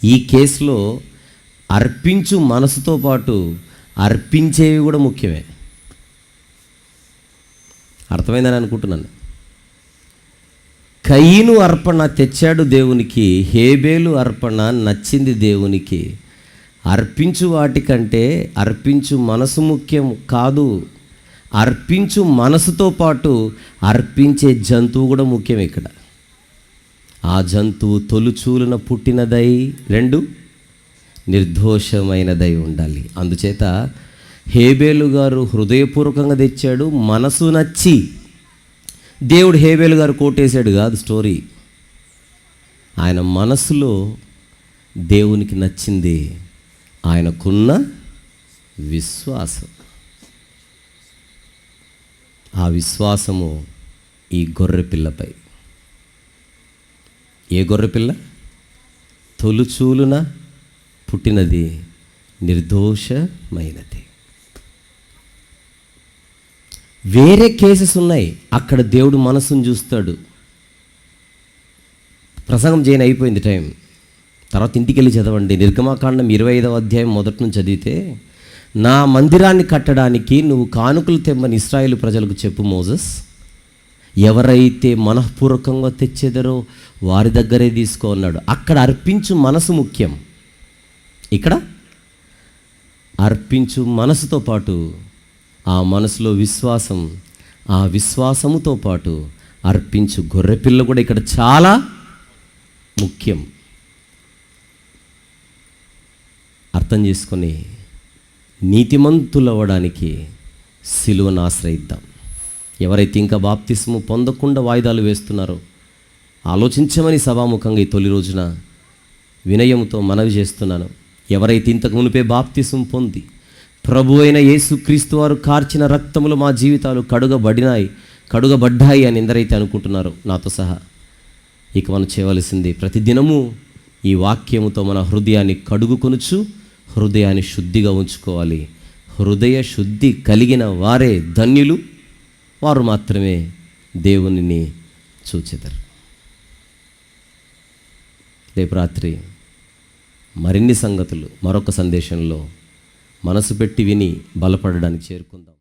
ఈ కేసులో అర్పించు మనసుతో పాటు అర్పించేవి కూడా ముఖ్యమే. అర్థమైందని అనుకుంటున్నాను. కయ్యను అర్పణ తెచ్చాడు దేవునికి, హేబేలు అర్పణ నచ్చింది దేవునికి. అర్పించు వాటికంటే అర్పించు మనసు ముఖ్యం కాదు, అర్పించు మనసుతో పాటు అర్పించే జంతువు కూడా ముఖ్యం. ఇక్కడ ఆ జంతువు తొలుచూలున పుట్టినదై 2 నిర్దోషమైనదై ఉండాలి. అందుచేత హేబేలు గారు హృదయపూర్వకంగా తెచ్చాడు, మనసు నచ్చి. దేవుడు హేబేలు గారు కోటేశాడు కాదు స్టోరీ. ఆయన మనసులో దేవునికి నచ్చింది ఆయనకున్న విశ్వాసం. ఆ విశ్వాసము ఈ గొర్రెపిల్లపై. ఏ గొర్రెపిల్ల? తొలుచూలున పుట్టినది, నిర్దోషమైనది. వేరే కేసెస్ ఉన్నాయి, అక్కడ దేవుడు మనసును చూస్తాడు. ప్రసంగం చేయని అయిపోయింది టైం, తర్వాత ఇంటికి వెళ్ళి చదవండి. నిర్గమాకాండం 25వ అధ్యాయం మొదటి నుంచి చదివితే, నా మందిరాన్ని కట్టడానికి నువ్వు కానుకలు తెమ్మని ఇశ్రాయేలు ప్రజలకు చెప్పు మోజెస్. ఎవరైతే మనఃపూర్వకంగా తెచ్చేదరో వారి దగ్గరే తీసుకో అన్నాడు. అక్కడ అర్పించు మనసు ముఖ్యం, ఇక్కడ అర్పించు మనసుతో పాటు ఆ మనసులో విశ్వాసం, ఆ విశ్వాసముతో పాటు అర్పించు గొర్రెపిల్ల కూడా ఇక్కడ చాలా ముఖ్యం. అర్థం చేసుకొని నీతిమంతులవ్వడానికి సిలువను ఆశ్రయిద్దాం. ఎవరైతే ఇంకా బాప్తిస్ము పొందకుండా వాయిదాలు వేస్తున్నారో ఆలోచించమని సభాముఖంగా ఈ తొలి రోజున వినయంతో మనవి చేస్తున్నాను. ఎవరైతే ఇంతకు మునిపే బాప్తిస్ము పొంది ప్రభు అయిన యేసుక్రీస్తు వారు కార్చిన రక్తములు మా జీవితాలు కడుగబడ్డాయి అని ఎందరైతే అనుకుంటున్నారో నాతో సహా, ఇక మనం చేయవలసింది ప్రతిదినము ఈ వాక్యముతో మన హృదయాన్ని కడుగుకొనుచు హృదయాన్ని శుద్ధిగా ఉంచుకోవాలి. హృదయ శుద్ధి కలిగిన వారే ధన్యులు, వారు మాత్రమే దేవునిని చూచెదరు. రేపు రాత్రి మరిన్ని సంగతులు మరొక సందేశంలో మనసు పెట్టి విని బలపడడానికి చేరుకుందాం.